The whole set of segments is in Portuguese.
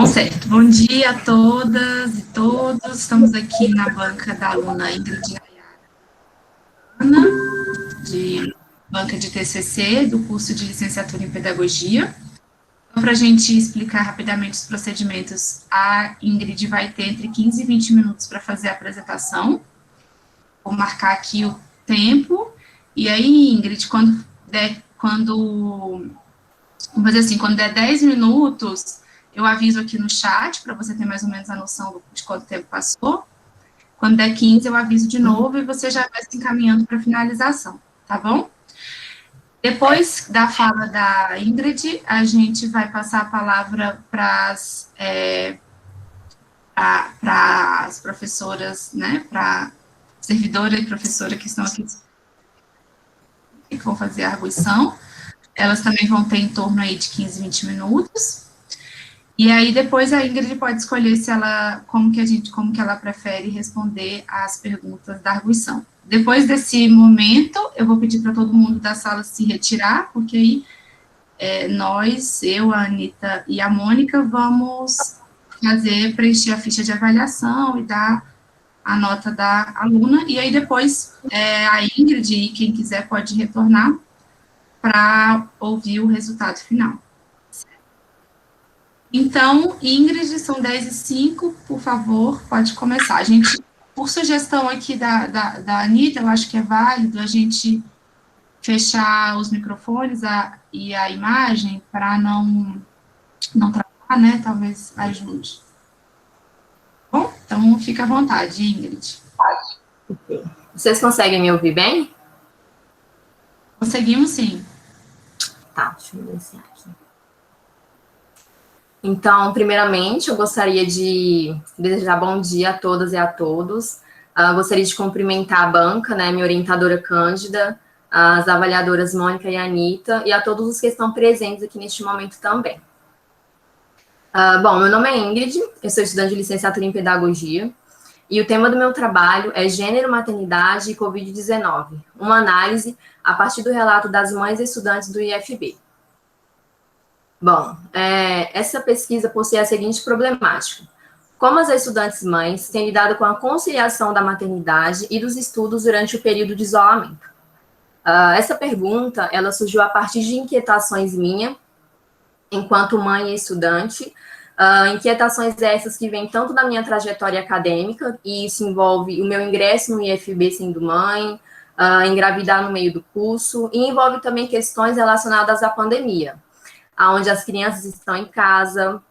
Certo. Bom dia a todas e todos. Estamos aqui na banca da aluna Ingrid Nayara, de banca de TCC, do curso de licenciatura em Pedagogia. Então, para a gente explicar rapidamente os procedimentos, a Ingrid vai ter entre 15 e 20 minutos para fazer a apresentação. Vou marcar aqui o tempo. E aí, Ingrid, quando der 10 minutos, eu aviso aqui no chat, para você ter mais ou menos a noção de quanto tempo passou. Quando der 15, eu aviso de novo e você já vai se encaminhando para a finalização, tá bom? Depois da fala da Ingrid, a gente vai passar a palavra para as professoras, né, para servidora e professora que estão aqui, que vão fazer a arguição. Elas também vão ter em torno aí de 15, 20 minutos. E aí, depois a Ingrid pode escolher como que ela prefere responder às perguntas da arguição. Depois desse momento, eu vou pedir para todo mundo da sala se retirar, porque aí eu, a Anitta e a Mônica vamos preencher a ficha de avaliação e dar a nota da aluna, e aí depois a Ingrid e quem quiser pode retornar para ouvir o resultado final. Então, Ingrid, são 10h05, por favor, pode começar. A gente, por sugestão aqui da Anitta, eu acho que é válido a gente fechar os microfones e a imagem para não travar, né? Talvez ajude. Bom, então fica à vontade, Ingrid. Okay. Vocês conseguem me ouvir bem? Conseguimos, sim. Tá, deixa eu iniciar aqui. Então, primeiramente, eu gostaria de desejar bom dia a todas e a todos. Gostaria de cumprimentar a banca, né, minha orientadora Cândida, as avaliadoras Mônica e Anitta, e a todos os que estão presentes aqui neste momento também. Bom, meu nome é Ingrid, eu sou estudante de licenciatura em Pedagogia, e o tema do meu trabalho é Gênero, Maternidade e Covid-19, uma análise a partir do relato das mães e estudantes do IFB. Bom, essa pesquisa possui a seguinte problemática: como as estudantes mães têm lidado com a conciliação da maternidade e dos estudos durante o período de isolamento? Essa pergunta, ela surgiu a partir de inquietações minhas, enquanto mãe e estudante, inquietações essas que vêm tanto da minha trajetória acadêmica, e isso envolve o meu ingresso no IFB sendo mãe, engravidar no meio do curso, e envolve também questões relacionadas à pandemia, onde as crianças estão em casa,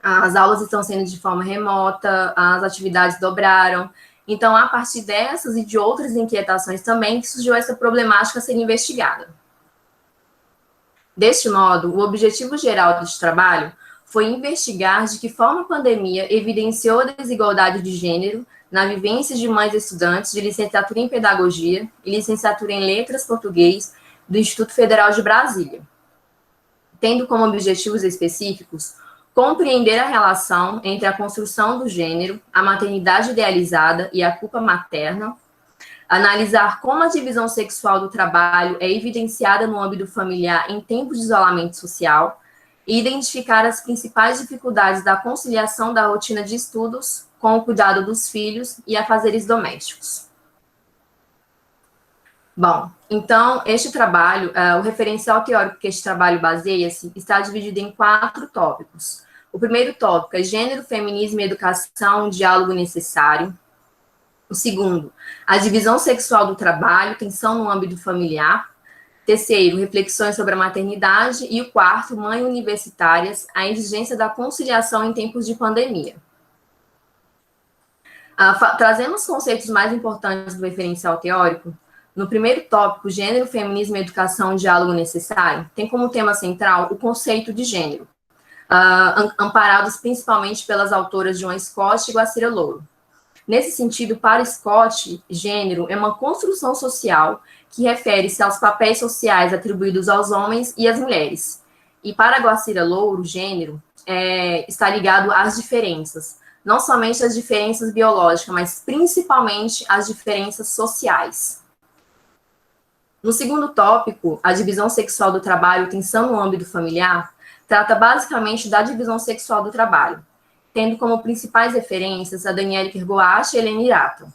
as aulas estão sendo de forma remota, as atividades dobraram. Então, a partir dessas e de outras inquietações também, que surgiu essa problemática a ser investigada. Deste modo, o objetivo geral deste trabalho foi investigar de que forma a pandemia evidenciou a desigualdade de gênero na vivência de mães e estudantes de licenciatura em Pedagogia e licenciatura em Letras Português do Instituto Federal de Brasília, tendo como objetivos específicos compreender a relação entre a construção do gênero, a maternidade idealizada e a culpa materna, analisar como a divisão sexual do trabalho é evidenciada no âmbito familiar em tempos de isolamento social e identificar as principais dificuldades da conciliação da rotina de estudos com o cuidado dos filhos e afazeres domésticos. Bom, então, este trabalho, o referencial teórico que este trabalho baseia-se, está dividido em 4 tópicos. O primeiro tópico é Gênero, Feminismo e Educação, um diálogo necessário. O segundo, a divisão sexual do trabalho, tensão no âmbito familiar. Terceiro, reflexões sobre a maternidade. E o quarto, mães universitárias, a exigência da conciliação em tempos de pandemia. Trazendo os conceitos mais importantes do referencial teórico, no primeiro tópico, Gênero, Feminismo e Educação, um diálogo necessário, tem como tema central o conceito de gênero, amparados principalmente pelas autoras Joan Scott e Guacira Louro. Nesse sentido, para Scott, gênero é uma construção social que refere-se aos papéis sociais atribuídos aos homens e às mulheres. E para Guacira Louro, gênero está ligado às diferenças, não somente às diferenças biológicas, mas principalmente às diferenças sociais. No segundo tópico, a divisão sexual do trabalho, tensão no âmbito familiar, trata basicamente da divisão sexual do trabalho, tendo como principais referências a Danielle Kergoash e Helena Irato.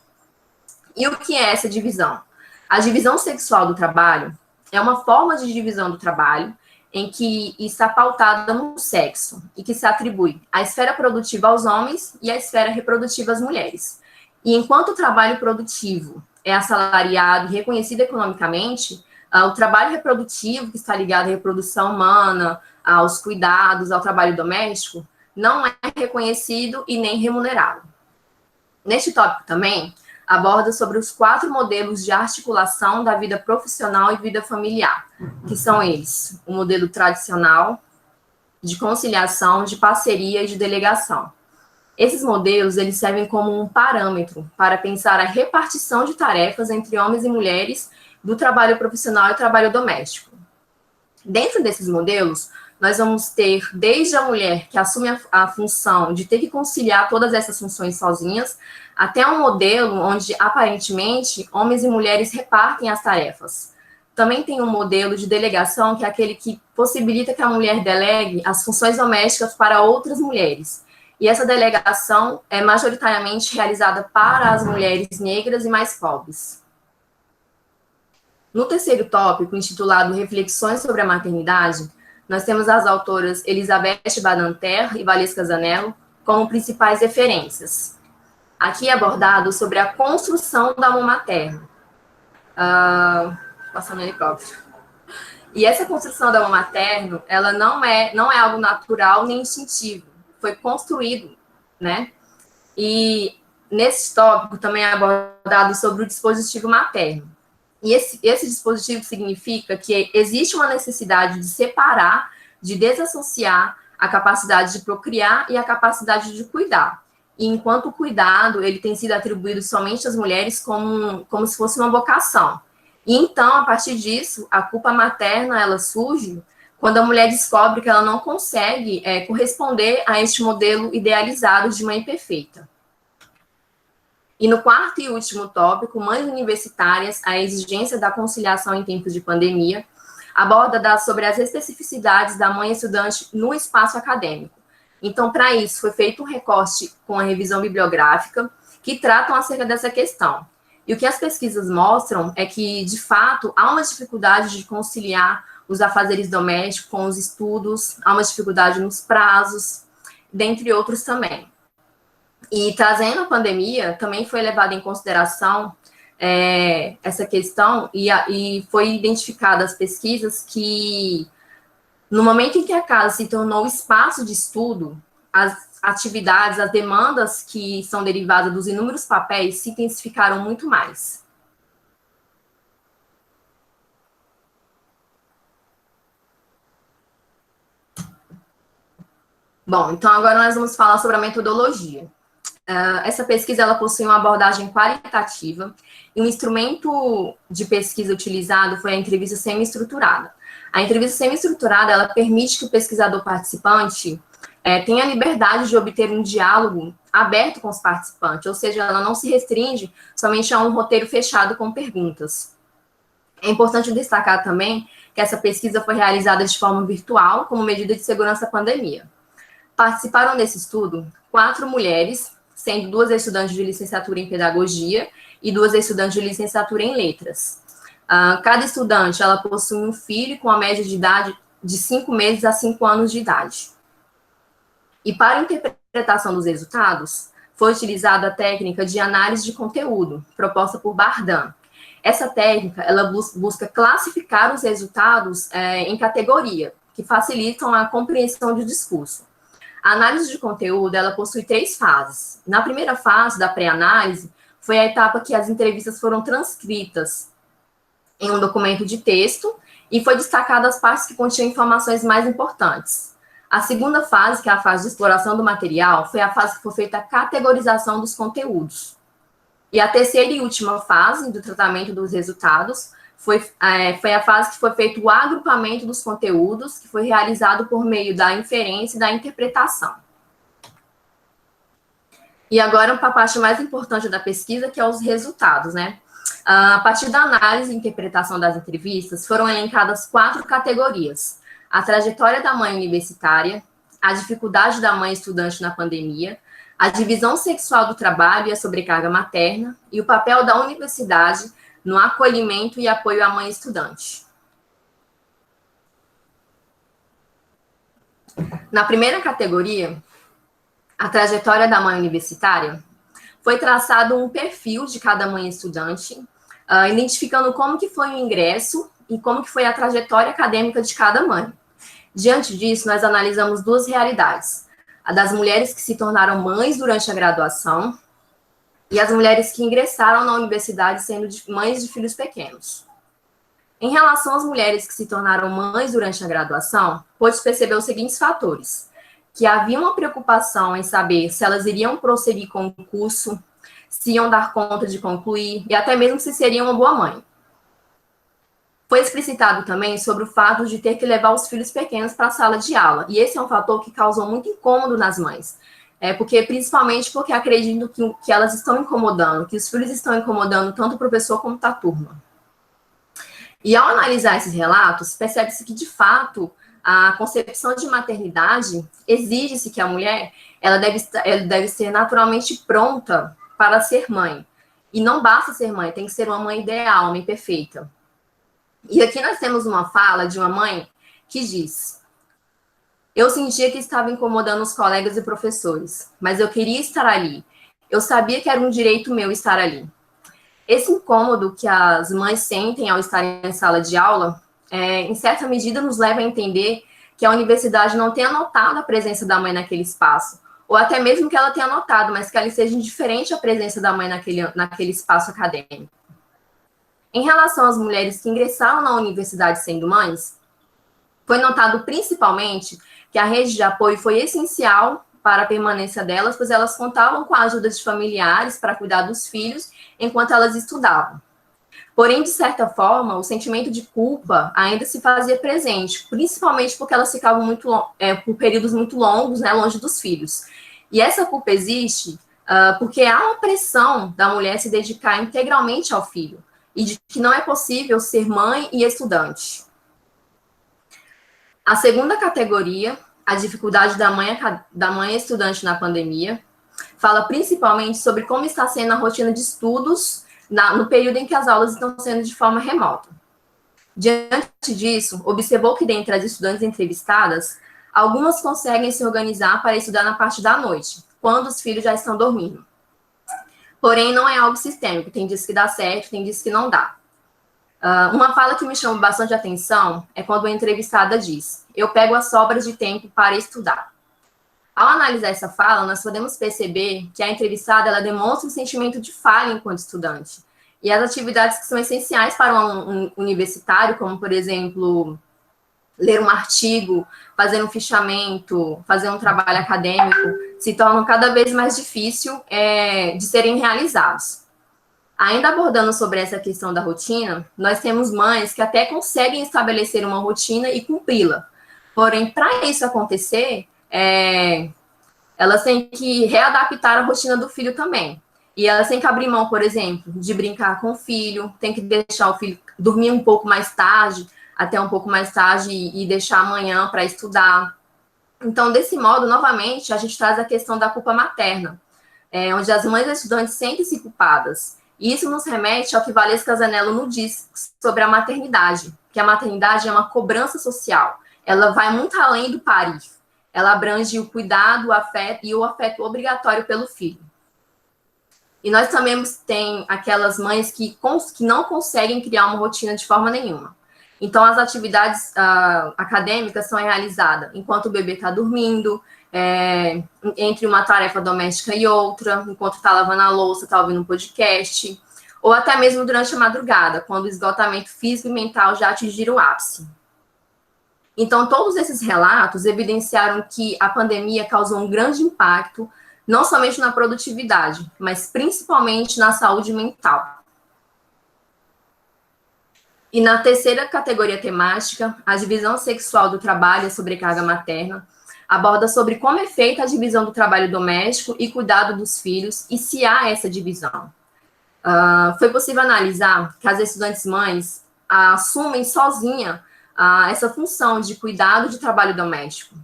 E o que é essa divisão? A divisão sexual do trabalho é uma forma de divisão do trabalho em que está pautada no sexo e que se atribui a esfera produtiva aos homens e a esfera reprodutiva às mulheres. E enquanto o trabalho produtivo é assalariado e reconhecido economicamente, o trabalho reprodutivo, que está ligado à reprodução humana, aos cuidados, ao trabalho doméstico, não é reconhecido e nem remunerado. Neste tópico também, aborda sobre os 4 modelos de articulação da vida profissional e vida familiar, que são eles: o modelo tradicional, de conciliação, de parceria e de delegação. Esses modelos, eles servem como um parâmetro para pensar a repartição de tarefas entre homens e mulheres do trabalho profissional e trabalho doméstico. Dentro desses modelos, nós vamos ter desde a mulher que assume a função de ter que conciliar todas essas funções sozinhas, até um modelo onde, aparentemente, homens e mulheres repartem as tarefas. Também tem um modelo de delegação, que é aquele que possibilita que a mulher delegue as funções domésticas para outras mulheres. E essa delegação é majoritariamente realizada para as mulheres negras e mais pobres. No terceiro tópico, intitulado Reflexões sobre a Maternidade, nós temos as autoras Elizabeth Badinter e Valesca Zanello como principais referências. Aqui é abordado sobre a construção da mão materna. Passando no helicóptero. E essa construção da mão materna, ela não é algo natural nem instintivo. Foi construído, né? E nesse tópico também é abordado sobre o dispositivo materno. E esse dispositivo significa que existe uma necessidade de separar, de desassociar a capacidade de procriar e a capacidade de cuidar. E enquanto o cuidado, ele tem sido atribuído somente às mulheres como se fosse uma vocação. E então, a partir disso, a culpa materna, ela surge quando a mulher descobre que ela não consegue corresponder a este modelo idealizado de mãe perfeita. E no quarto e último tópico, Mães Universitárias, a exigência da conciliação em tempos de pandemia, aborda sobre as especificidades da mãe estudante no espaço acadêmico. Então, para isso, foi feito um recorte com a revisão bibliográfica que tratam acerca dessa questão. E o que as pesquisas mostram é que, de fato, há uma dificuldade de conciliar os afazeres domésticos com os estudos, há uma dificuldade nos prazos, dentre outros também. E trazendo a pandemia, também foi levada em consideração essa questão e foi identificada as pesquisas que, no momento em que a casa se tornou espaço de estudo, as atividades, as demandas que são derivadas dos inúmeros papéis se intensificaram muito mais. Bom, então agora nós vamos falar sobre a metodologia. Essa pesquisa ela possui uma abordagem qualitativa e um instrumento de pesquisa utilizado foi a entrevista semi-estruturada. A entrevista semi-estruturada ela permite que o pesquisador participante tenha a liberdade de obter um diálogo aberto com os participantes, ou seja, ela não se restringe somente a um roteiro fechado com perguntas. É importante destacar também que essa pesquisa foi realizada de forma virtual, como medida de segurança à pandemia. Participaram desse estudo 4 mulheres, sendo 2 estudantes de licenciatura em pedagogia e 2 estudantes de licenciatura em letras. Cada estudante, ela possui um filho com a média de idade de 5 meses a 5 anos de idade. E para a interpretação dos resultados, foi utilizada a técnica de análise de conteúdo, proposta por Bardhan. Essa técnica, ela busca classificar os resultados em categoria, que facilitam a compreensão do discurso. A análise de conteúdo, ela possui 3 fases. Na primeira fase da pré-análise, foi a etapa que as entrevistas foram transcritas em um documento de texto e foi destacada as partes que continham informações mais importantes. A segunda fase, que é a fase de exploração do material, foi a fase que foi feita a categorização dos conteúdos. E a terceira e última fase do tratamento dos resultados foi a fase que foi feito o agrupamento dos conteúdos, que foi realizado por meio da inferência e da interpretação. E agora, a parte mais importante da pesquisa, que é os resultados, né? A partir da análise e interpretação das entrevistas, foram elencadas 4 categorias. a trajetória da mãe universitária, a dificuldade da mãe estudante na pandemia, a divisão sexual do trabalho e a sobrecarga materna, e o papel da universidade no acolhimento e apoio à mãe estudante. Na primeira categoria, a trajetória da mãe universitária, foi traçado um perfil de cada mãe estudante, identificando como que foi o ingresso e como que foi a trajetória acadêmica de cada mãe. Diante disso, nós analisamos duas realidades: a das mulheres que se tornaram mães durante a graduação e as mulheres que ingressaram na universidade sendo mães de filhos pequenos. Em relação às mulheres que se tornaram mães durante a graduação, pôde perceber os seguintes fatores: que havia uma preocupação em saber se elas iriam prosseguir com o curso, se iam dar conta de concluir, e até mesmo se seriam uma boa mãe. Foi explicitado também sobre o fato de ter que levar os filhos pequenos para a sala de aula, e esse é um fator que causou muito incômodo nas mães, principalmente porque acredito que elas estão incomodando, que os filhos estão incomodando tanto o professor como a turma. E ao analisar esses relatos, percebe-se que, de fato, a concepção de maternidade exige-se que a mulher ela deve ser naturalmente pronta para ser mãe. E não basta ser mãe, tem que ser uma mãe ideal, uma mãe perfeita. E aqui nós temos uma fala de uma mãe que diz: eu sentia que estava incomodando os colegas e professores, mas eu queria estar ali. Eu sabia que era um direito meu estar ali. Esse incômodo que as mães sentem ao estarem em sala de aula, em certa medida, nos leva a entender que a universidade não tenha notado a presença da mãe naquele espaço, ou até mesmo que ela tenha notado, mas que ela seja indiferente à presença da mãe naquele espaço acadêmico. Em relação às mulheres que ingressaram na universidade sendo mães, foi notado principalmente que a rede de apoio foi essencial para a permanência delas, pois elas contavam com a ajuda de familiares para cuidar dos filhos enquanto elas estudavam. Porém, de certa forma, o sentimento de culpa ainda se fazia presente, principalmente porque elas ficavam por períodos muito longos, né, longe dos filhos. E essa culpa existe porque há uma pressão da mulher se dedicar integralmente ao filho, e de que não é possível ser mãe e estudante. A segunda categoria, a dificuldade da mãe estudante na pandemia, fala principalmente sobre como está sendo a rotina de estudos no período em que as aulas estão sendo de forma remota. Diante disso, observou que dentre as estudantes entrevistadas, algumas conseguem se organizar para estudar na parte da noite, quando os filhos já estão dormindo. Porém, não é algo sistêmico, tem dias que dá certo, tem dias que não dá. Uma fala que me chama bastante atenção é quando a entrevistada diz: eu pego as sobras de tempo para estudar. Ao analisar essa fala, nós podemos perceber que a entrevistada ela demonstra um sentimento de falha enquanto estudante. E as atividades que são essenciais para um universitário, como, por exemplo, ler um artigo, fazer um fichamento, fazer um trabalho acadêmico, se tornam cada vez mais difícil de serem realizados. Ainda abordando sobre essa questão da rotina, nós temos mães que até conseguem estabelecer uma rotina e cumpri-la. Porém, para isso acontecer, elas têm que readaptar a rotina do filho também. E elas têm que abrir mão, por exemplo, de brincar com o filho, tem que deixar o filho dormir um pouco mais tarde, até um pouco mais tarde, e deixar amanhã para estudar. Então, desse modo, novamente, a gente traz a questão da culpa materna, onde as mães estudantes sentem-se culpadas. E isso nos remete ao que Valesca Casanello nos diz sobre a maternidade, que a maternidade é uma cobrança social. Ela vai muito além do parir. Ela abrange o cuidado, o afeto e o afeto obrigatório pelo filho. E nós também temos aquelas mães que não conseguem criar uma rotina de forma nenhuma. Então, as atividades acadêmicas são realizadas enquanto o bebê está dormindo, entre uma tarefa doméstica e outra, enquanto está lavando a louça, está ouvindo um podcast, ou até mesmo durante a madrugada, quando o esgotamento físico e mental já atingiram o ápice. Então, todos esses relatos evidenciaram que a pandemia causou um grande impacto, não somente na produtividade, mas principalmente na saúde mental. E na terceira categoria temática, a divisão sexual do trabalho e a sobrecarga materna, aborda sobre como é feita a divisão do trabalho doméstico e cuidado dos filhos e se há essa divisão. Foi possível analisar que as estudantes mães assumem sozinha essa função de cuidado de trabalho doméstico.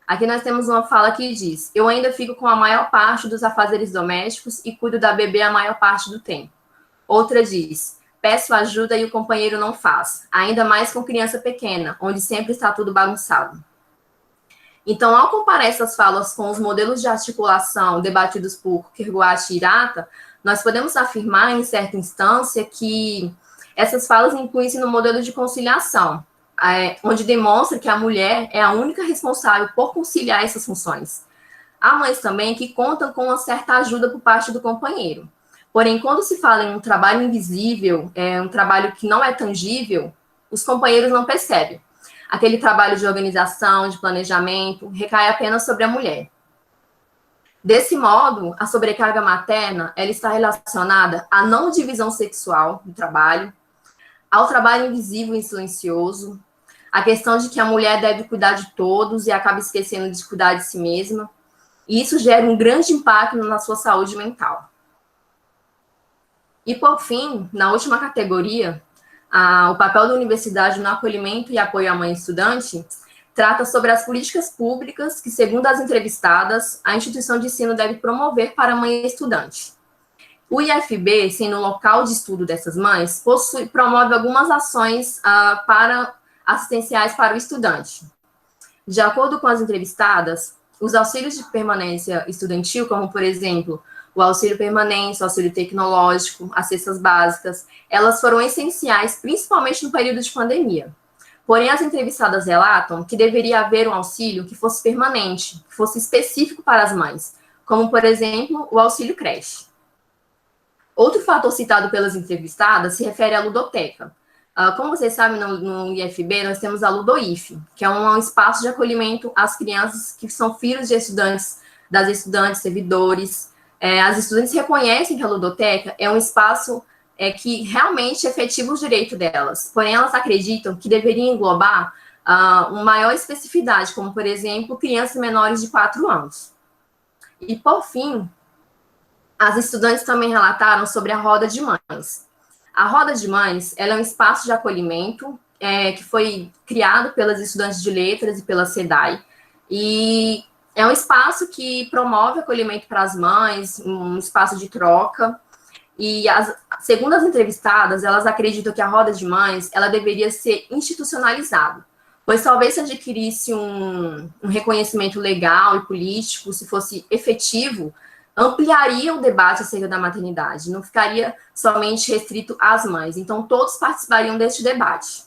Aqui nós temos uma fala que diz: eu ainda fico com a maior parte dos afazeres domésticos e cuido da bebê a maior parte do tempo. Outra diz: peço ajuda e o companheiro não faz, ainda mais com criança pequena, onde sempre está tudo bagunçado. Então, ao comparar essas falas com os modelos de articulação debatidos por Kerguat e Hirata, nós podemos afirmar, em certa instância, que essas falas incluem-se no modelo de conciliação, onde demonstra que a mulher é a única responsável por conciliar essas funções. Há mães também que contam com uma certa ajuda por parte do companheiro. Porém, quando se fala em um trabalho invisível, um trabalho que não é tangível, os companheiros não percebem. Aquele trabalho de organização, de planejamento, recai apenas sobre a mulher. Desse modo, a sobrecarga materna, ela está relacionada à não divisão sexual do trabalho, ao trabalho invisível e silencioso, a questão de que a mulher deve cuidar de todos e acaba esquecendo de cuidar de si mesma, e isso gera um grande impacto na sua saúde mental. E, por fim, na última categoria, o papel da universidade no acolhimento e apoio à mãe estudante trata sobre as políticas públicas que, segundo as entrevistadas, a instituição de ensino deve promover para a mãe estudante. O IFB, sendo o local de estudo dessas mães, promove algumas ações assistenciais para o estudante. De acordo com as entrevistadas, os auxílios de permanência estudantil, como, por exemplo, o auxílio permanente, o auxílio tecnológico, as cestas básicas, elas foram essenciais, principalmente no período de pandemia. Porém, as entrevistadas relatam que deveria haver um auxílio que fosse permanente, que fosse específico para as mães, como, por exemplo, o auxílio creche. Outro fator citado pelas entrevistadas se refere à ludoteca. Como vocês sabem, no IFB, nós temos a Ludoif, que é um espaço de acolhimento às crianças que são filhos de estudantes, das estudantes, servidores. As estudantes reconhecem que a ludoteca é um espaço que realmente efetiva o direito delas, porém elas acreditam que deveria englobar uma maior especificidade, como, por exemplo, crianças menores de 4 anos. E, por fim, as estudantes também relataram sobre a Roda de Mães. A Roda de Mães, ela é um espaço de acolhimento que foi criado pelas estudantes de letras e pela SEDAI, e é um espaço que promove acolhimento para as mães, um espaço de troca, e segundo as entrevistadas, elas acreditam que a Roda de Mães, ela deveria ser institucionalizada, pois talvez se adquirisse um reconhecimento legal e político, se fosse efetivo, ampliaria o debate acerca da maternidade, não ficaria somente restrito às mães. Então, todos participariam deste debate.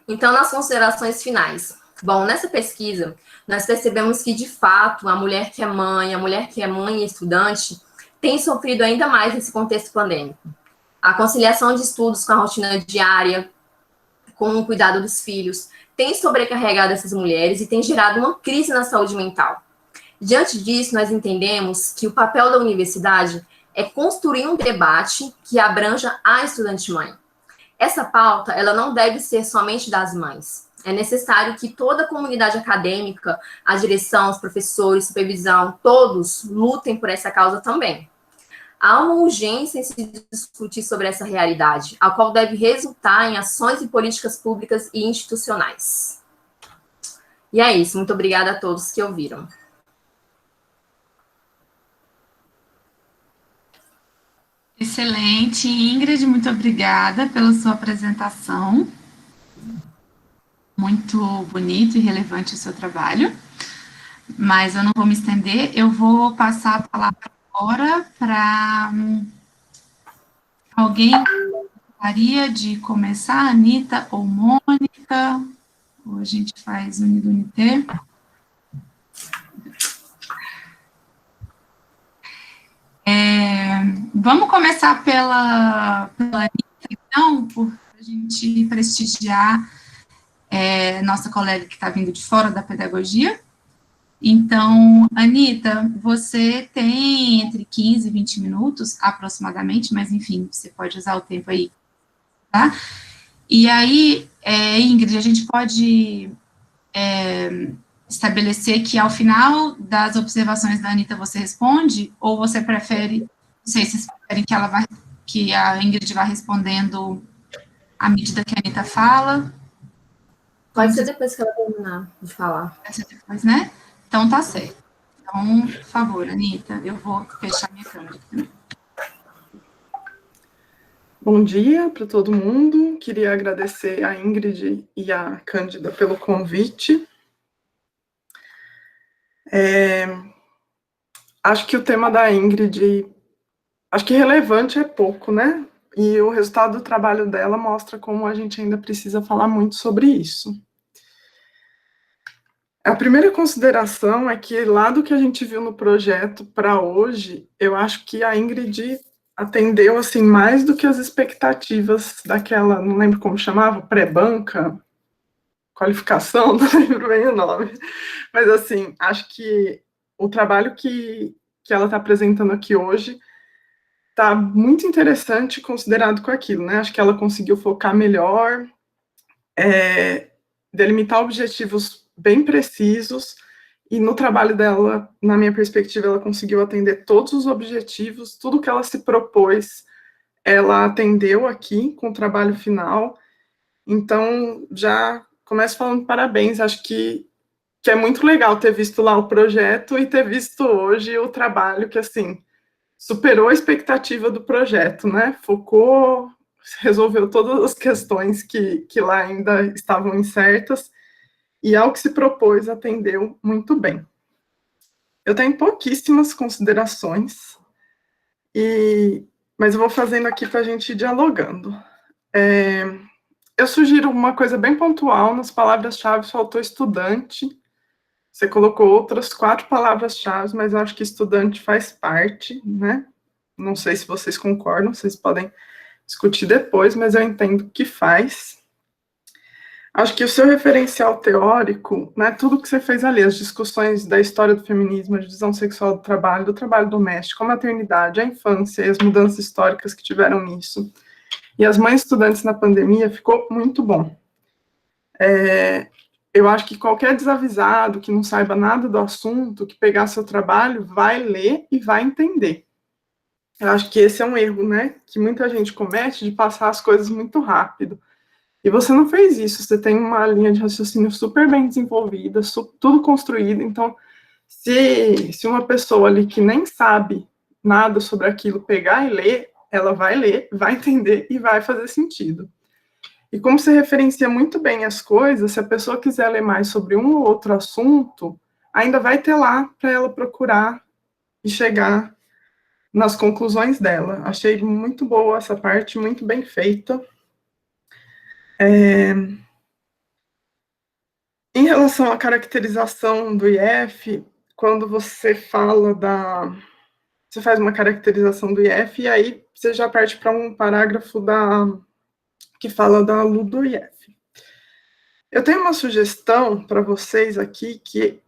Então, nas considerações finais. Bom, nessa pesquisa, nós percebemos que, de fato, a mulher que é mãe e estudante, tem sofrido ainda mais nesse contexto pandêmico. A conciliação de estudos com a rotina diária, com o cuidado dos filhos, tem sobrecarregado essas mulheres e tem gerado uma crise na saúde mental. Diante disso, nós entendemos que o papel da universidade é construir um debate que abranja a estudante mãe. Essa pauta, ela não deve ser somente das mães. É necessário que toda a comunidade acadêmica, a direção, os professores, supervisão, todos lutem por essa causa também. Há uma urgência em se discutir sobre essa realidade, a qual deve resultar em ações e políticas públicas e institucionais. E é isso. Muito obrigada a todos que ouviram. Excelente, Ingrid, muito obrigada pela sua apresentação. Muito bonito e relevante o seu trabalho, mas eu não vou me estender, eu vou passar a palavra agora para alguém que gostaria de começar, Anitta ou Mônica, ou a gente faz unidunité. Vamos começar pela Anitta, então, para a gente prestigiar nossa colega que está vindo de fora da pedagogia. Então, Anitta, você tem entre 15 e 20 minutos, aproximadamente, mas, enfim, você pode usar o tempo aí, tá? E aí, Ingrid, a gente pode estabelecer que ao final das observações da Anitta você responde, ou você prefere, não sei se vocês preferem que a Ingrid vá respondendo à medida que a Anitta fala. Pode ser depois que ela terminar de falar. Pode ser depois, né? Então tá certo. Então, por favor, Anitta, eu vou fechar minha câmera também. Bom dia para todo mundo. Queria agradecer a Ingrid e a Cândida pelo convite. Acho que o tema da Ingrid, acho que relevante é pouco, né? E o resultado do trabalho dela mostra como a gente ainda precisa falar muito sobre isso. A primeira consideração é que, lá do que a gente viu no projeto para hoje, eu acho que a Ingrid atendeu, assim, mais do que as expectativas daquela, não lembro como chamava, pré-banca, qualificação, não lembro bem o nome, mas, assim, acho que o trabalho que ela está apresentando aqui hoje está muito interessante considerado com aquilo, né? Acho que ela conseguiu focar melhor, delimitar objetivos bem precisos, e no trabalho dela, na minha perspectiva, ela conseguiu atender todos os objetivos, tudo que ela se propôs, ela atendeu aqui com o trabalho final. Então, já começo falando parabéns, acho que é muito legal ter visto lá o projeto e ter visto hoje o trabalho que, assim, superou a expectativa do projeto, né? Focou, resolveu todas as questões que lá ainda estavam incertas, e ao que se propôs, atendeu muito bem. Eu tenho pouquíssimas considerações, mas eu vou fazendo aqui para a gente ir dialogando. Eu sugiro uma coisa bem pontual, nas palavras-chave faltou estudante, você colocou outras 4 palavras-chave, mas eu acho que estudante faz parte, né? Não sei se vocês concordam, vocês podem discutir depois, mas eu entendo que faz. Acho que o seu referencial teórico, né, tudo que você fez ali, as discussões da história do feminismo, a divisão sexual do trabalho doméstico, a maternidade, a infância e as mudanças históricas que tiveram nisso, e as mães estudantes na pandemia, ficou muito bom. Eu acho que qualquer desavisado que não saiba nada do assunto, que pegar seu trabalho, vai ler e vai entender. Eu acho que esse é um erro, né, que muita gente comete, de passar as coisas muito rápido. E você não fez isso, você tem uma linha de raciocínio super bem desenvolvida, tudo construído, então, se uma pessoa ali que nem sabe nada sobre aquilo pegar e ler, ela vai ler, vai entender e vai fazer sentido. E como você referencia muito bem as coisas, se a pessoa quiser ler mais sobre um ou outro assunto, ainda vai ter lá para ela procurar e chegar nas conclusões dela. Achei muito boa essa parte, muito bem feita. Em relação à caracterização do IF, quando você fala você faz uma caracterização do IF, e aí você já parte para um parágrafo que fala da ALU do IF. Eu tenho uma sugestão para vocês aqui, que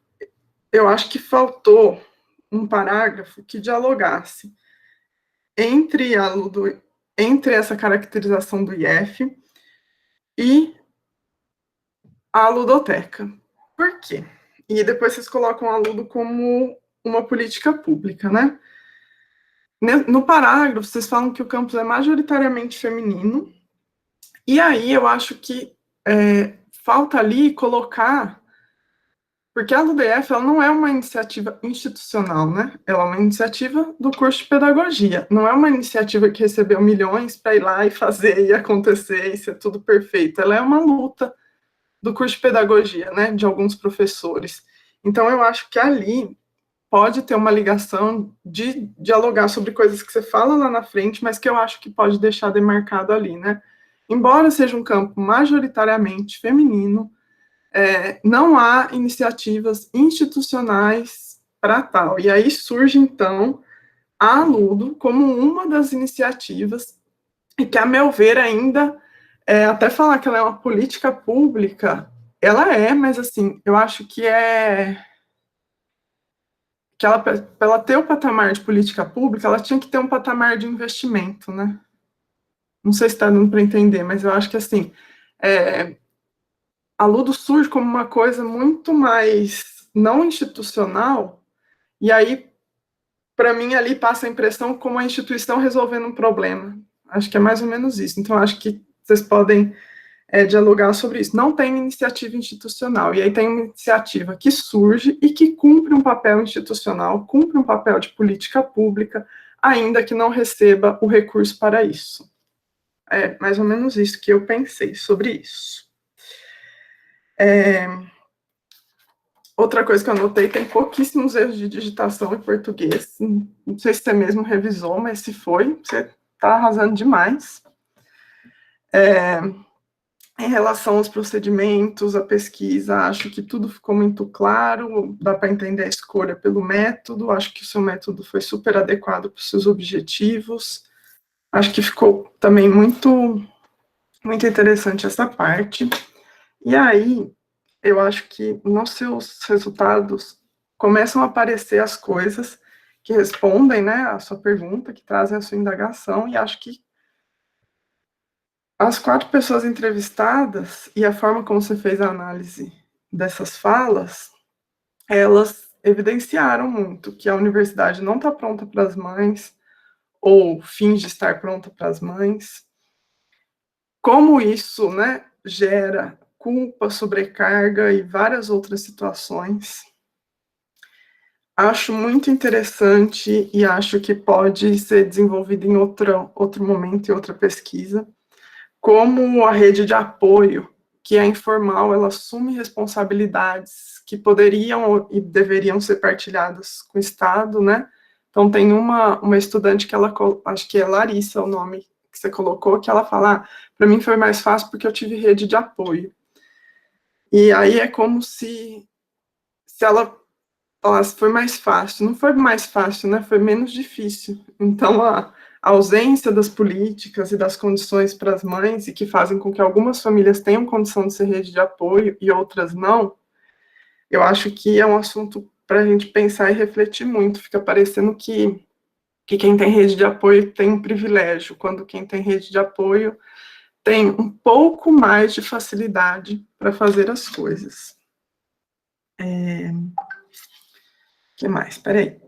eu acho que faltou um parágrafo que dialogasse entre essa caracterização do IF e a ludoteca. Por quê? E depois vocês colocam a ludo como uma política pública, né? No parágrafo, vocês falam que o campus é majoritariamente feminino, e aí eu acho que falta ali colocar, porque a LUDF, ela não é uma iniciativa institucional, né? Ela é uma iniciativa do curso de pedagogia, não é uma iniciativa que recebeu milhões para ir lá e fazer e acontecer e ser tudo perfeito. Ela é uma luta do curso de pedagogia, né, de alguns professores. Então, eu acho que ali pode ter uma ligação de dialogar sobre coisas que você fala lá na frente, mas que eu acho que pode deixar demarcado ali, né? Embora seja um campo majoritariamente feminino, não há iniciativas institucionais para tal. E aí surge, então, a Ludo como uma das iniciativas, e que, a meu ver, ainda, até falar que ela é uma política pública, ela mas, assim, eu acho que que ela, para ela ter o patamar de política pública, ela tinha que ter um patamar de investimento, né? Não sei se está dando para entender, mas eu acho que, assim, a Ludo surge como uma coisa muito mais não institucional, e aí, para mim, ali passa a impressão como a instituição resolvendo um problema. Acho que é mais ou menos isso. Então, acho que vocês podem dialogar sobre isso. Não tem iniciativa institucional, e aí tem uma iniciativa que surge e que cumpre um papel institucional, cumpre um papel de política pública, ainda que não receba o recurso para isso. É mais ou menos isso que eu pensei sobre isso. Outra coisa que eu anotei, tem pouquíssimos erros de digitação em português. Não sei se você mesmo revisou, mas se foi, você está arrasando demais. Em relação aos procedimentos, a pesquisa, acho que tudo ficou muito claro, dá para entender a escolha pelo método, acho que o seu método foi super adequado para os seus objetivos, acho que ficou também muito, muito interessante essa parte. E aí, eu acho que nos seus resultados começam a aparecer as coisas que respondem, né, a sua pergunta, que trazem a sua indagação, e acho que as 4 pessoas entrevistadas e a forma como você fez a análise dessas falas, elas evidenciaram muito que a universidade não está pronta para as mães, ou finge estar pronta para as mães. Como isso, né, gera culpa, sobrecarga e várias outras situações. Acho muito interessante e acho que pode ser desenvolvido em outro momento, em outra pesquisa, como a rede de apoio, que é informal, ela assume responsabilidades que poderiam e deveriam ser partilhadas com o Estado, né? Então, tem uma estudante que ela, acho que é Larissa o nome que você colocou, que ela fala, para mim foi mais fácil porque eu tive rede de apoio. E aí é como se ela falasse, foi mais fácil. Não foi mais fácil, né? Foi menos difícil. Então, a ausência das políticas e das condições para as mães, e que fazem com que algumas famílias tenham condição de ser rede de apoio e outras não, eu acho que é um assunto para a gente pensar e refletir muito. Fica parecendo que quem tem rede de apoio tem um privilégio, quando quem tem rede de apoio tem um pouco mais de facilidade para fazer as coisas. Que mais? Espera aí.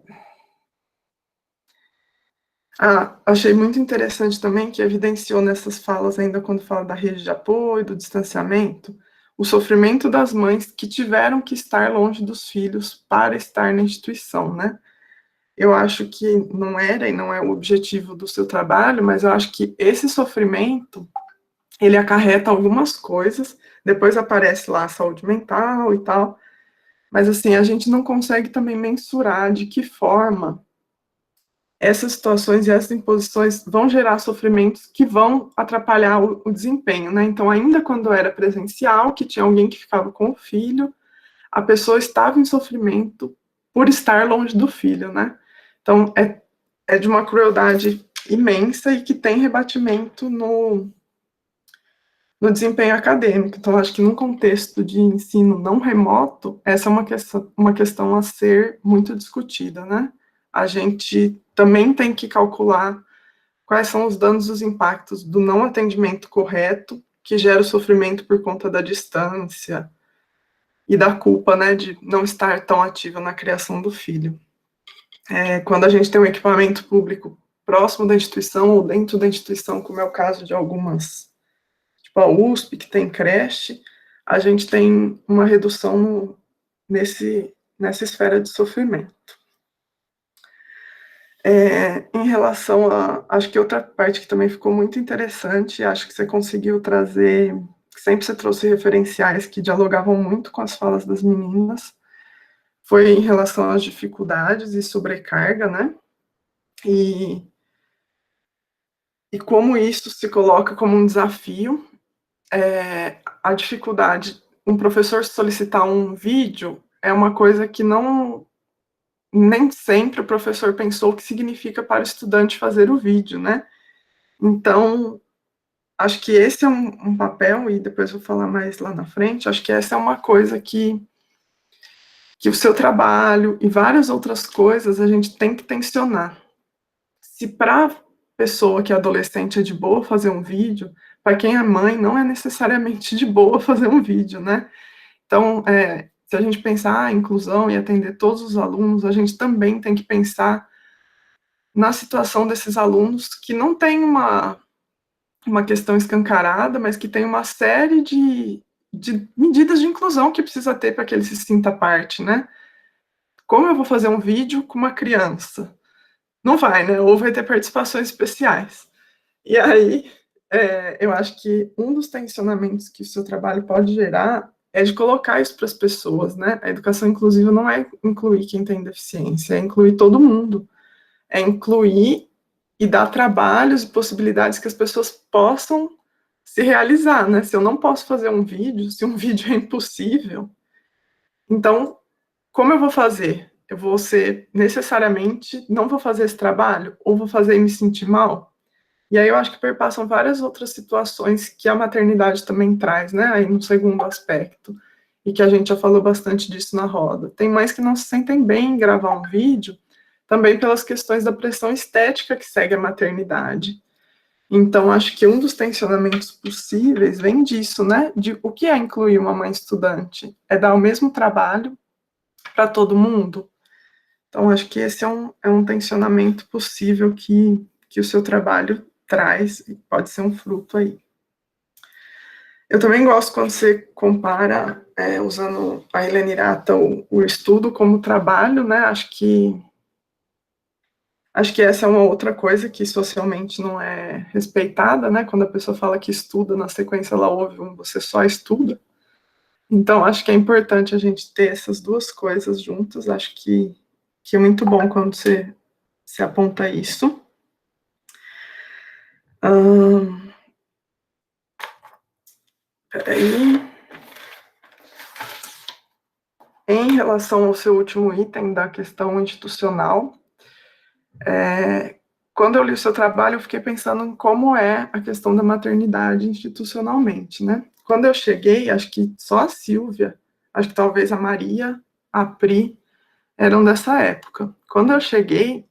Achei muito interessante também que evidenciou nessas falas, ainda quando fala da rede de apoio, do distanciamento, o sofrimento das mães que tiveram que estar longe dos filhos para estar na instituição, né? Eu acho que não era e não é o objetivo do seu trabalho, mas eu acho que esse sofrimento, ele acarreta algumas coisas, depois aparece lá a saúde mental e tal, mas assim, a gente não consegue também mensurar de que forma essas situações e essas imposições vão gerar sofrimentos que vão atrapalhar o desempenho, né? Então, ainda quando era presencial, que tinha alguém que ficava com o filho, a pessoa estava em sofrimento por estar longe do filho, né? Então, é de uma crueldade imensa e que tem rebatimento no desempenho acadêmico. Então, acho que num contexto de ensino não remoto, essa é uma questão a ser muito discutida, né? A gente também tem que calcular quais são os danos e os impactos do não atendimento correto, que gera o sofrimento por conta da distância e da culpa, né, de não estar tão ativa na criação do filho. Quando a gente tem um equipamento público próximo da instituição ou dentro da instituição, como é o caso de algumas, tipo a USP, que tem creche, a gente tem uma redução nessa esfera de sofrimento. Em relação acho que outra parte que também ficou muito interessante, acho que você conseguiu trazer, sempre você trouxe referenciais que dialogavam muito com as falas das meninas, foi em relação às dificuldades e sobrecarga, né? E como isso se coloca como um desafio, a dificuldade, um professor solicitar um vídeo é uma coisa que nem sempre o professor pensou o que significa para o estudante fazer o vídeo, né? Então, acho que esse é um papel, e depois vou falar mais lá na frente, acho que essa é uma coisa que o seu trabalho e várias outras coisas a gente tem que tensionar. Se para pessoa que é adolescente é de boa fazer um vídeo, para quem é mãe não é necessariamente de boa fazer um vídeo, né? Então, se a gente pensar em inclusão e atender todos os alunos, a gente também tem que pensar na situação desses alunos que não tem uma questão escancarada, mas que tem uma série de medidas de inclusão que precisa ter para que ele se sinta parte, né? Como eu vou fazer um vídeo com uma criança? Não vai, né? Ou vai ter participações especiais. E aí, eu acho que um dos tensionamentos que o seu trabalho pode gerar é de colocar isso para as pessoas, né? A educação inclusiva não é incluir quem tem deficiência, é incluir todo mundo. É incluir e dar trabalhos e possibilidades que as pessoas possam se realizar, né? Se eu não posso fazer um vídeo, se um vídeo é impossível, então, como eu vou fazer? Eu vou ser, necessariamente, não vou fazer esse trabalho? Ou vou fazer e me sentir mal? E aí eu acho que perpassam várias outras situações que a maternidade também traz, né? Aí no segundo aspecto, e que a gente já falou bastante disso na roda. Tem mães que não se sentem bem em gravar um vídeo, também pelas questões da pressão estética que segue a maternidade. Então, acho que um dos tensionamentos possíveis vem disso, né? De o que é incluir uma mãe estudante? É dar o mesmo trabalho para todo mundo? Então, acho que esse é um tensionamento possível que o seu trabalho traz e pode ser um fruto aí. Eu também gosto quando você compara, usando a Helena Irata, o estudo como trabalho, né? Acho que essa é uma outra coisa que socialmente não é respeitada, né? Quando a pessoa fala que estuda, na sequência ela ouve você só estuda. Então, acho que é importante a gente ter essas duas coisas juntas. Acho que é muito bom quando você aponta isso. Peraí. Em relação ao seu último item da questão institucional, quando eu li o seu trabalho, eu fiquei pensando em como é a questão da maternidade institucionalmente, né? Quando eu cheguei, acho que só a Silvia, acho que talvez a Maria, a Pri, eram dessa época. Quando eu cheguei,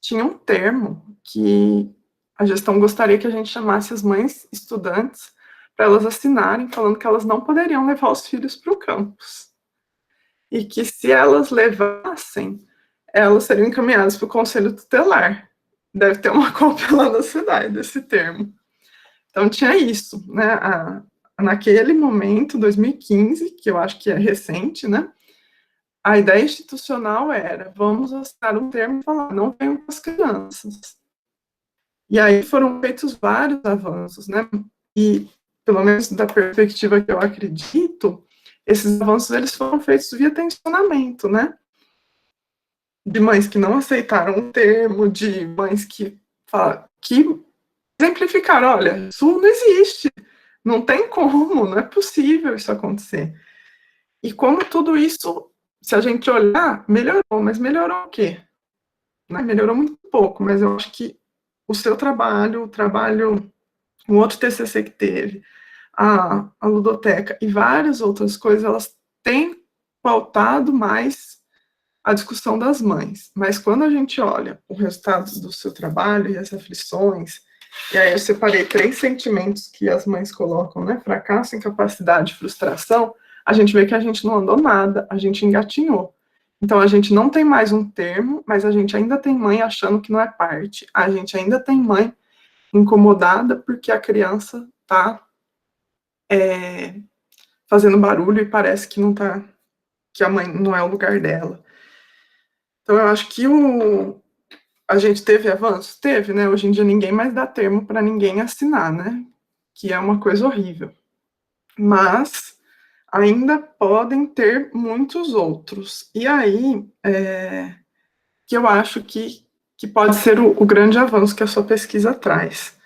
tinha um termo que a gestão gostaria que a gente chamasse as mães estudantes para elas assinarem, falando que elas não poderiam levar os filhos para o campus. E que se elas levassem, elas seriam encaminhadas para o conselho tutelar. Deve ter uma cópia lá na cidade desse termo. Então, tinha isso, né? Naquele momento, 2015, que eu acho que é recente, né? A ideia institucional era, vamos assinar um termo e falar, não venham com as crianças. E aí foram feitos vários avanços, né? E, pelo menos da perspectiva que eu acredito, esses avanços eles foram feitos via tensionamento, né? De mães que não aceitaram o termo, de mães que exemplificaram, olha, isso não existe, não tem como, não é possível isso acontecer. E como tudo isso, se a gente olhar, melhorou, mas melhorou o quê? Né? Melhorou muito pouco, mas eu acho que o seu trabalho, um outro TCC que teve, a ludoteca e várias outras coisas, elas têm pautado mais a discussão das mães. Mas quando a gente olha o resultado do seu trabalho e as aflições, e aí eu separei 3 sentimentos que as mães colocam, né? Fracasso, incapacidade, frustração, a gente vê que a gente não andou nada, a gente engatinhou. Então, a gente não tem mais um termo, mas a gente ainda tem mãe achando que não é parte. A gente ainda tem mãe incomodada porque a criança está fazendo barulho e parece que não tá, que a mãe não é o lugar dela. Então, eu acho que a gente teve avanço? Teve, né? Hoje em dia ninguém mais dá termo para ninguém assinar, né? Que é uma coisa horrível. Mas ainda podem ter muitos outros. E aí, que eu acho que pode ser o grande avanço que a sua pesquisa traz.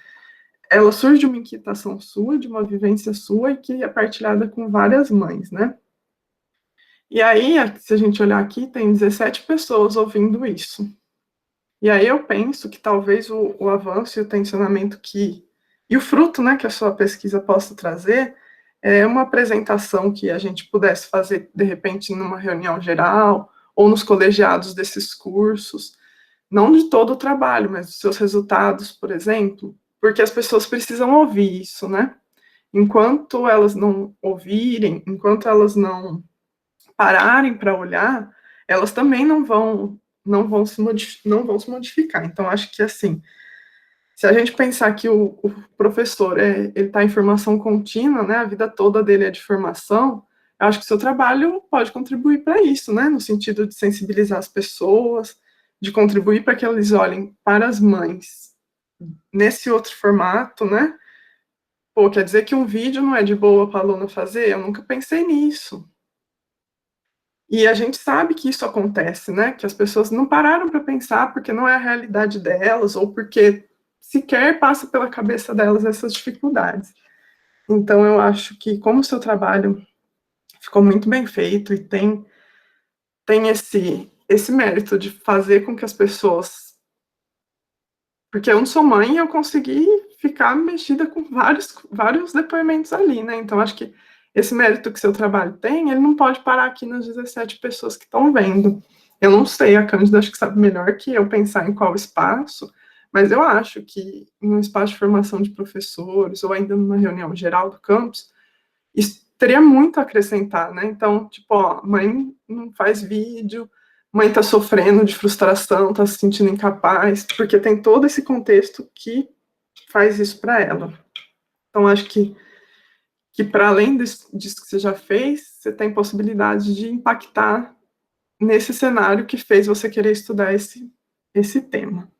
Ela surge de uma inquietação sua, de uma vivência sua, e que é partilhada com várias mães, né? E aí, se a gente olhar aqui, tem 17 pessoas ouvindo isso. E aí eu penso que talvez o avanço e o tensionamento e o fruto, né, que a sua pesquisa possa trazer, é uma apresentação que a gente pudesse fazer, de repente, numa reunião geral, ou nos colegiados desses cursos, não de todo o trabalho, mas dos seus resultados, por exemplo, porque as pessoas precisam ouvir isso, né? Enquanto elas não ouvirem, enquanto elas não pararem para olhar, elas também não vão se modificar. Então, acho que, assim, se a gente pensar que o professor ele está em formação contínua, né, a vida toda dele é de formação, eu acho que o seu trabalho pode contribuir para isso, né, no sentido de sensibilizar as pessoas, de contribuir para que eles olhem para as mães nesse outro formato, né? Pô, quer dizer que um vídeo não é de boa para a aluna fazer? Eu nunca pensei nisso. E a gente sabe que isso acontece, né? Que as pessoas não pararam para pensar porque não é a realidade delas ou porque sequer passa pela cabeça delas essas dificuldades. Então, eu acho que, como o seu trabalho ficou muito bem feito e tem esse mérito de fazer com que as pessoas. Porque eu não sou mãe e eu consegui ficar mexida com vários depoimentos ali, né? Então, acho que esse mérito que seu trabalho tem, ele não pode parar aqui nas 17 pessoas que estão vendo. Eu não sei, a Cândida acho que sabe melhor que eu pensar em qual espaço, mas eu acho que em um espaço de formação de professores, ou ainda numa reunião geral do campus, isso teria muito a acrescentar, né? Então, tipo, ó, mãe não faz vídeo, mãe tá sofrendo de frustração, tá se sentindo incapaz, porque tem todo esse contexto que faz isso para ela. Então, acho que para além disso que você já fez, você tem possibilidade de impactar nesse cenário que fez você querer estudar esse tema.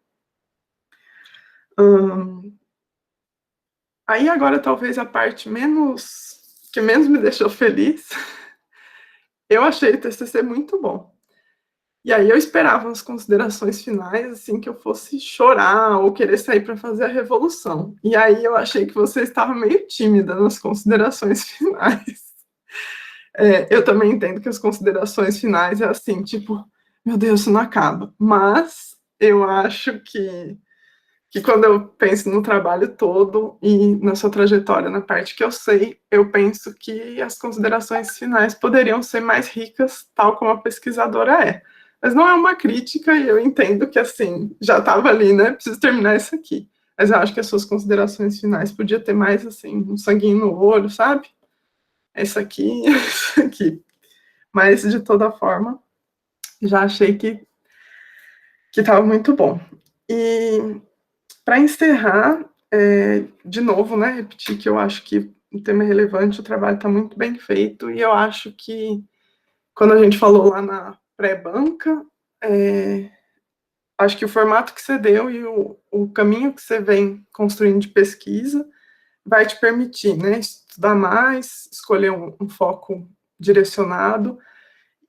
Aí agora talvez a parte que menos me deixou feliz, eu achei o TCC muito bom. E aí eu esperava as considerações finais, assim, que eu fosse chorar ou querer sair para fazer a revolução. E aí eu achei que você estava meio tímida nas considerações finais. Eu também entendo que as considerações finais é assim, tipo, meu Deus, isso não acaba. Mas eu acho que quando eu penso no trabalho todo e na sua trajetória, na parte que eu sei, eu penso que as considerações finais poderiam ser mais ricas, tal como a pesquisadora é. Mas não é uma crítica e eu entendo que, assim, já estava ali, né? Preciso terminar isso aqui. Mas eu acho que as suas considerações finais podia ter mais, assim, um sanguinho no olho, sabe? Isso aqui, isso aqui. Mas, de toda forma, já achei que estava muito bom. E, para encerrar, de novo, né, repetir que eu acho que o tema é relevante, o trabalho está muito bem feito, e eu acho que, quando a gente falou lá na pré-banca, acho que o formato que você deu e o caminho que você vem construindo de pesquisa vai te permitir, né, estudar mais, escolher um foco direcionado.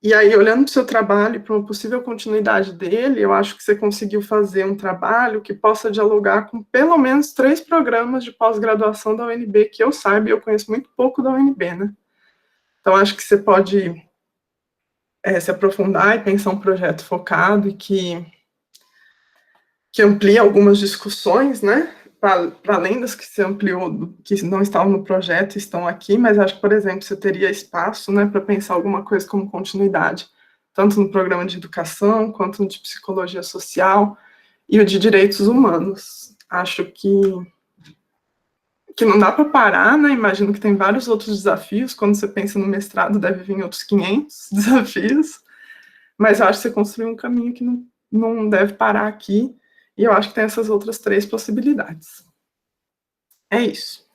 E aí, olhando para o seu trabalho e para uma possível continuidade dele, eu acho que você conseguiu fazer um trabalho que possa dialogar com pelo menos 3 programas de pós-graduação da UNB, que eu saiba, e eu conheço muito pouco da UNB, né? Então, acho que você pode se aprofundar e pensar um projeto focado e que amplie algumas discussões, né? Para além das que você ampliou, que não estavam no projeto, estão aqui, mas acho que, por exemplo, você teria espaço, né, para pensar alguma coisa como continuidade, tanto no programa de educação, quanto no de psicologia social e o de direitos humanos. Acho que não dá para parar, né? Imagino que tem vários outros desafios. Quando você pensa no mestrado, deve vir outros 500 desafios, mas acho que você construiu um caminho que não deve parar aqui. E eu acho que tem essas outras 3 possibilidades. É isso.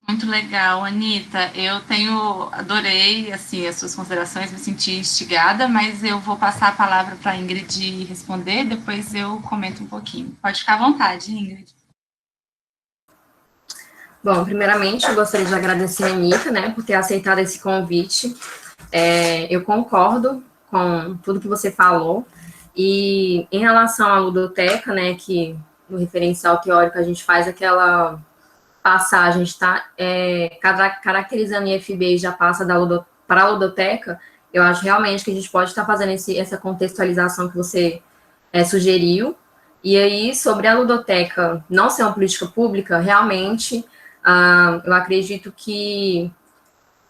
Muito legal, Anita. Adorei, assim, as suas considerações, me senti instigada, mas eu vou passar a palavra para a Ingrid responder, depois eu comento um pouquinho. Pode ficar à vontade, Ingrid. Bom, primeiramente, eu gostaria de agradecer a Anita, né, por ter aceitado esse convite. Eu concordo com tudo que você falou, e em relação à ludoteca, né, que no referencial teórico a gente faz aquela passagem, está caracterizando o IFB e já passa para a ludoteca, eu acho realmente que a gente pode estar fazendo essa contextualização que você sugeriu. E aí, sobre a ludoteca não ser uma política pública, realmente, eu acredito que,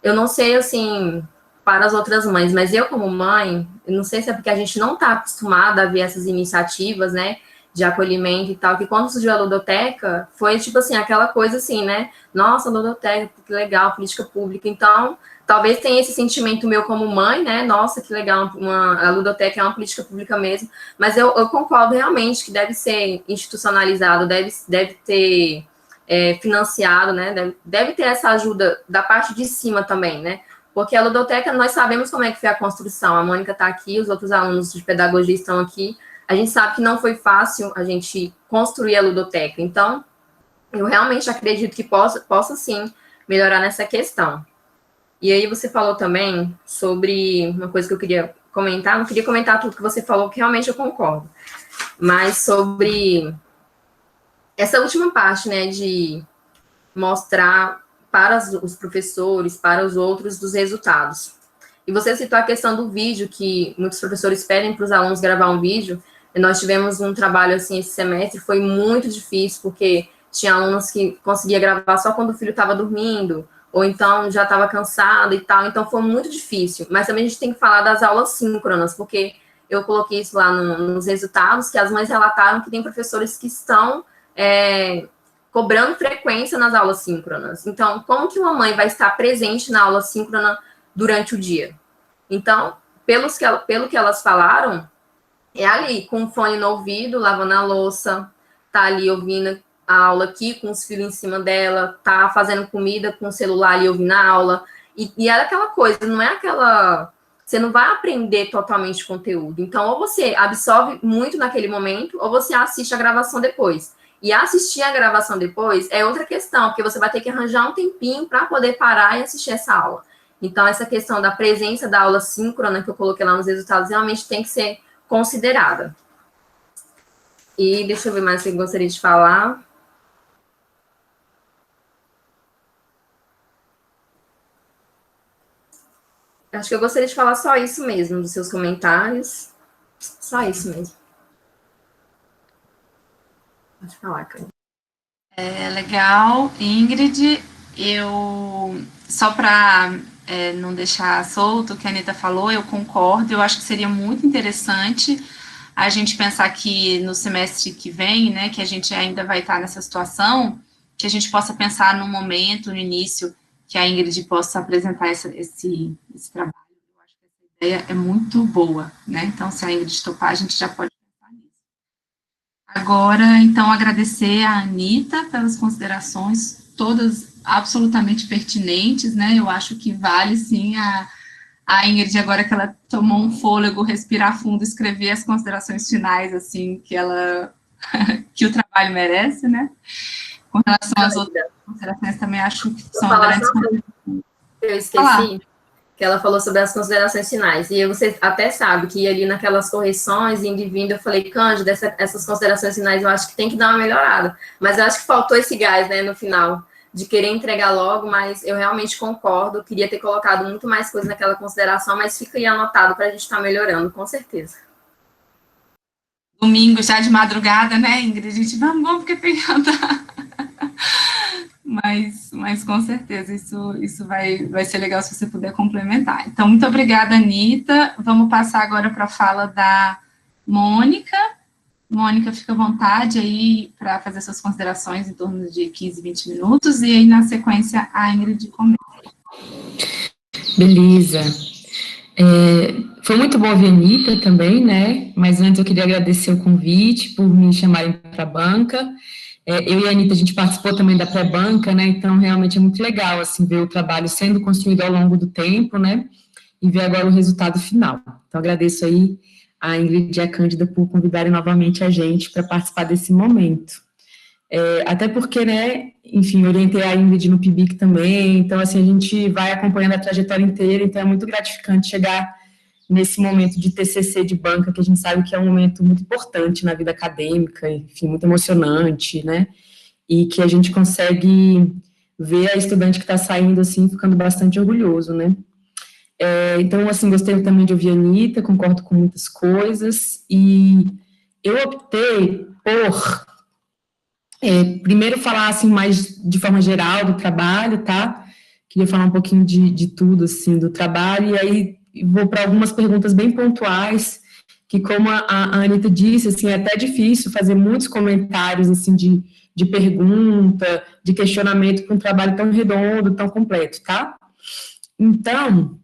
eu não sei, assim, para as outras mães, mas eu como mãe, eu não sei se é porque a gente não está acostumada a ver essas iniciativas, né, de acolhimento e tal, que quando surgiu a ludoteca, foi tipo assim, aquela coisa assim, né, nossa, ludoteca, que legal, política pública, então, talvez tenha esse sentimento meu como mãe, né, nossa, que legal, a ludoteca é uma política pública mesmo, mas eu concordo realmente que deve ser institucionalizado, deve ter financiado, né, deve ter essa ajuda da parte de cima também, né, porque a ludoteca, nós sabemos como é que foi a construção, a Mônica está aqui, os outros alunos de pedagogia estão aqui, a gente sabe que não foi fácil a gente construir a ludoteca, então, eu realmente acredito que possa sim melhorar nessa questão. E aí você falou também sobre uma coisa que eu queria comentar, não queria comentar tudo que você falou, que realmente eu concordo, mas sobre essa última parte, né, de mostrar para os professores, para os outros, dos resultados. E você citou a questão do vídeo, que muitos professores pedem para os alunos gravar um vídeo. E nós tivemos um trabalho assim esse semestre, foi muito difícil, porque tinha alunos que conseguia gravar só quando o filho estava dormindo, ou então já estava cansado e tal, então foi muito difícil. Mas também a gente tem que falar das aulas síncronas, porque eu coloquei isso lá nos resultados, que as mães relataram que tem professores que estão cobrando frequência nas aulas síncronas. Então, como que uma mãe vai estar presente na aula síncrona durante o dia? Então, pelo que elas falaram, é ali, com o fone no ouvido, lavando a louça, tá ali ouvindo a aula aqui, com os filhos em cima dela, tá fazendo comida com o celular ali ouvindo a aula, e é aquela coisa, não é aquela... Você não vai aprender totalmente o conteúdo. Então, ou você absorve muito naquele momento, ou você assiste a gravação depois. E assistir a gravação depois é outra questão, porque você vai ter que arranjar um tempinho para poder parar e assistir essa aula. Então, essa questão da presença da aula síncrona, que eu coloquei lá nos resultados, realmente tem que ser considerada. E deixa eu ver mais o que eu gostaria de falar. Acho que eu gostaria de falar só isso mesmo, dos seus comentários. Só isso mesmo. Pode falar, Cândido. Legal, Ingrid. Só para não deixar solto o que a Anitta falou, eu concordo, eu acho que seria muito interessante a gente pensar que no semestre que vem, né, que a gente ainda vai estar nessa situação, que a gente possa pensar no momento, no início, que a Ingrid possa apresentar esse trabalho. Eu acho que essa ideia é muito boa, né, então se a Ingrid topar, a gente já pode pensar nisso. Agora, então, agradecer a Anitta pelas considerações, todas absolutamente pertinentes, né, eu acho que vale, sim, a Ingrid, agora que ela tomou um fôlego, respirar fundo, escrever as considerações finais, assim, que o trabalho merece, né, com relação às outras considerações, também acho que são grandes... Eu esqueci que ela falou sobre as considerações finais, e você até sabe que ali naquelas correções, indo e vindo, eu falei, Cândida, essas considerações finais eu acho que tem que dar uma melhorada, mas eu acho que faltou esse gás, né, no final, de querer entregar logo, mas eu realmente concordo, queria ter colocado muito mais coisa naquela consideração, mas fica aí anotado para a gente estar melhorando, com certeza. Domingo, já de madrugada, né, Ingrid? A gente, vamos, porque tem que andar. Mas com certeza, isso vai ser legal se você puder complementar. Então, muito obrigada, Anitta. Vamos passar agora para a fala da Mônica. Mônica, fica à vontade aí para fazer suas considerações em torno de 15, 20 minutos, e aí, na sequência, a Ingrid comenta. Beleza. Foi muito bom ouvir a Anitta também, né? Mas antes eu queria agradecer o convite, por me chamarem para a banca. Eu e a Anitta, a gente participou também da pré-banca, né? Então, realmente é muito legal, assim, ver o trabalho sendo construído ao longo do tempo, né? E ver agora o resultado final. Então, agradeço aí a Ingrid e a Cândida por convidarem novamente a gente para participar desse momento. Até porque, né, enfim, orientei a Ingrid no PIBIC também, então, assim, a gente vai acompanhando a trajetória inteira, então é muito gratificante chegar nesse momento de TCC de banca, que a gente sabe que é um momento muito importante na vida acadêmica, enfim, muito emocionante, né, e que a gente consegue ver a estudante que está saindo, assim, ficando bastante orgulhoso, né. Então, assim, gostei também de ouvir a Anitta, concordo com muitas coisas, e eu optei por, primeiro falar, assim, mais de forma geral do trabalho, tá, queria falar um pouquinho de tudo, assim, do trabalho, e aí vou para algumas perguntas bem pontuais, que como a Anitta disse, assim, é até difícil fazer muitos comentários, assim, de pergunta, de questionamento para um trabalho tão redondo, tão completo, tá? Então,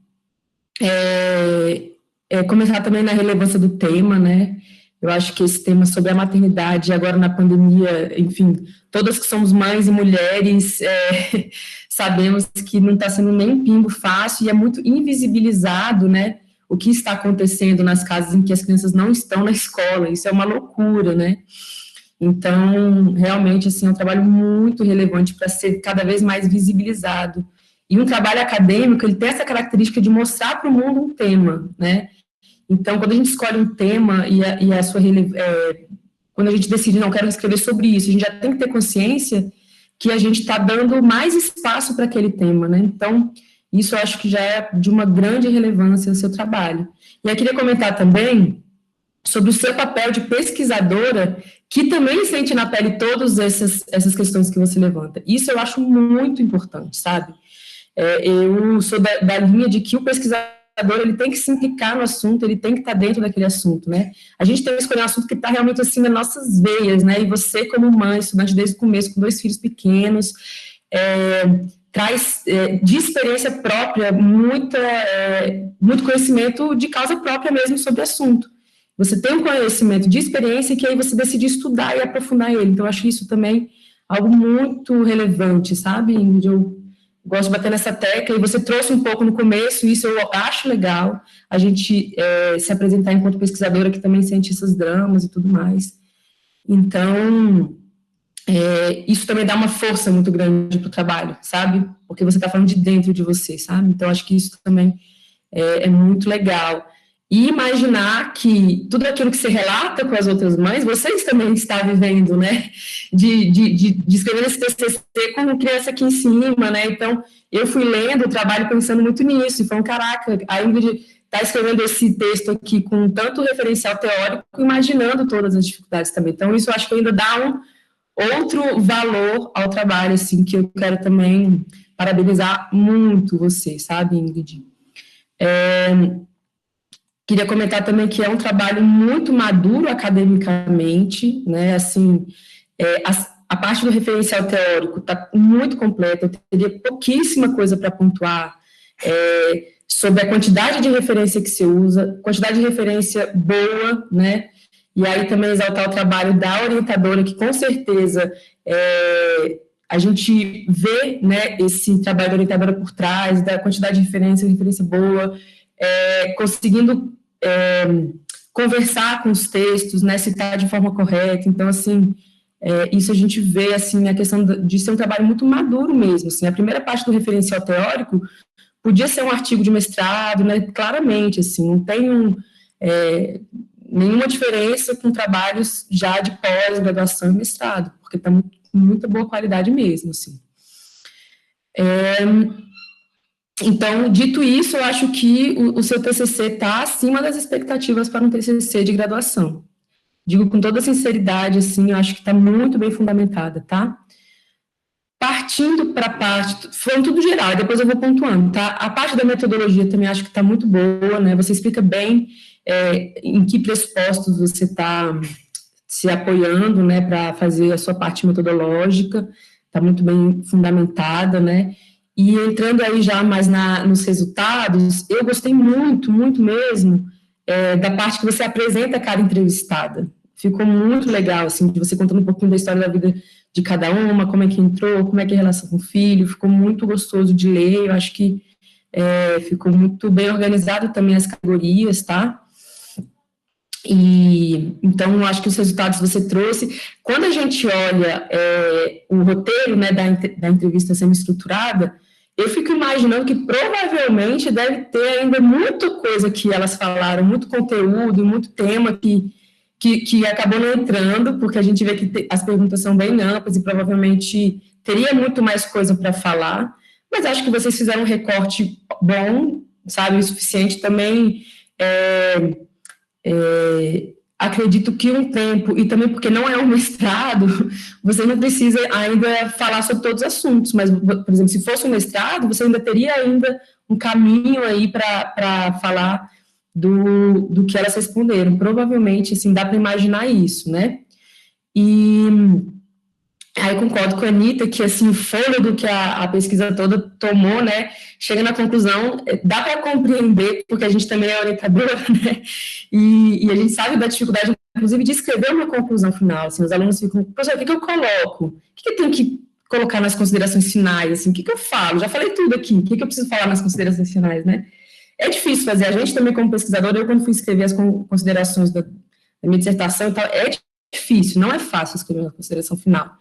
começar também na relevância do tema, né? Eu acho que esse tema sobre a maternidade, agora na pandemia, enfim, todas que somos mães e mulheres, sabemos que não está sendo nem um pingo fácil e é muito invisibilizado, né? O que está acontecendo nas casas em que as crianças não estão na escola, isso é uma loucura, né? Então, realmente, assim, é um trabalho muito relevante para ser cada vez mais visibilizado. E um trabalho acadêmico, ele tem essa característica de mostrar para o mundo um tema, né? Então, quando a gente escolhe um tema quando a gente decide, não, quero escrever sobre isso, a gente já tem que ter consciência que a gente está dando mais espaço para aquele tema, né? Então, isso eu acho que já é de uma grande relevância no seu trabalho. E eu queria comentar também sobre o seu papel de pesquisadora, que também sente na pele todas essas questões que você levanta. Isso eu acho muito importante, sabe? Eu sou da linha de que o pesquisador ele tem que se implicar no assunto, ele tem que estar dentro daquele assunto, né? A gente tem que escolher um assunto que está realmente assim nas nossas veias, né? E você, como mãe, estudante desde o começo, com 2 filhos pequenos, traz de experiência própria muito conhecimento de causa própria mesmo sobre o assunto. Você tem um conhecimento de experiência que aí você decide estudar e aprofundar ele. Então, eu acho isso também algo muito relevante, sabe? Eu gosto de bater nessa tecla, e você trouxe um pouco no começo, isso eu acho legal, a gente se apresentar enquanto pesquisadora que também sente esses dramas e tudo mais. Então, isso também dá uma força muito grande para o trabalho, sabe? Porque você está falando de dentro de você, sabe? Então, acho que isso também é muito legal. E imaginar que tudo aquilo que você relata com as outras mães, vocês também estão vivendo, né? De escrever esse TCC com criança aqui em cima, né? Então, eu fui lendo o trabalho pensando muito nisso, e falando, caraca, a Ingrid está escrevendo esse texto aqui com tanto referencial teórico, imaginando todas as dificuldades também. Então, isso eu acho que ainda dá um outro valor ao trabalho, assim, que eu quero também parabenizar muito você, sabe, Ingrid? Queria comentar também que é um trabalho muito maduro academicamente, né, assim, a parte do referencial teórico está muito completa, eu teria pouquíssima coisa para pontuar sobre a quantidade de referência que se usa, quantidade de referência boa, né, e aí também exaltar o trabalho da orientadora, que com certeza a gente vê, né, esse trabalho da orientadora por trás, da quantidade de referência boa, conseguindo conversar com os textos, né, citar de forma correta. Então, assim, isso a gente vê, assim, a questão de ser um trabalho muito maduro mesmo, assim, a primeira parte do referencial teórico podia ser um artigo de mestrado, né, claramente, assim, não tem nenhuma diferença com trabalhos já de pós-graduação e mestrado, porque está muita boa qualidade mesmo, assim. Então, dito isso, eu acho que o seu TCC está acima das expectativas para um TCC de graduação. Digo com toda sinceridade, assim, eu acho que está muito bem fundamentada, tá? Partindo para a parte, falando tudo geral, depois eu vou pontuando, tá? A parte da metodologia também acho que está muito boa, né? Você explica bem em que pressupostos você está se apoiando, né, para fazer a sua parte metodológica, está muito bem fundamentada, né? E entrando aí já mais nos resultados, eu gostei muito, muito mesmo, da parte que você apresenta a cada entrevistada. Ficou muito legal, assim, de você contando um pouquinho da história da vida de cada uma, como é que entrou, como é que é a relação com o filho, ficou muito gostoso de ler, eu acho que ficou muito bem organizado também as categorias, tá? E, então, eu acho que os resultados você trouxe. Quando a gente olha o roteiro, né, da entrevista sendo estruturada, eu fico imaginando que provavelmente deve ter ainda muita coisa que elas falaram, muito conteúdo, muito tema que acabou não entrando, porque a gente vê que as perguntas são bem amplas e provavelmente teria muito mais coisa para falar, mas acho que vocês fizeram um recorte bom, sabe, o suficiente também. acredito que um tempo, e também porque não é um mestrado, você não precisa ainda falar sobre todos os assuntos, mas, por exemplo, se fosse um mestrado, você ainda teria ainda um caminho aí para falar do que elas responderam. Provavelmente, assim, dá para imaginar isso, né? E aí concordo com a Anitta que, assim, o fôlego que a pesquisa toda tomou, né, chega na conclusão, dá para compreender, porque a gente também é orientadora, né, e a gente sabe da dificuldade, inclusive, de escrever uma conclusão final, assim, os alunos ficam, professor, o que eu coloco? O que eu tenho que colocar nas considerações finais, assim, o que eu falo? Já falei tudo aqui, o que eu preciso falar nas considerações finais, né? É difícil fazer, a gente também como pesquisador, eu quando fui escrever as considerações da minha dissertação e tal, é difícil, não é fácil escrever uma consideração final.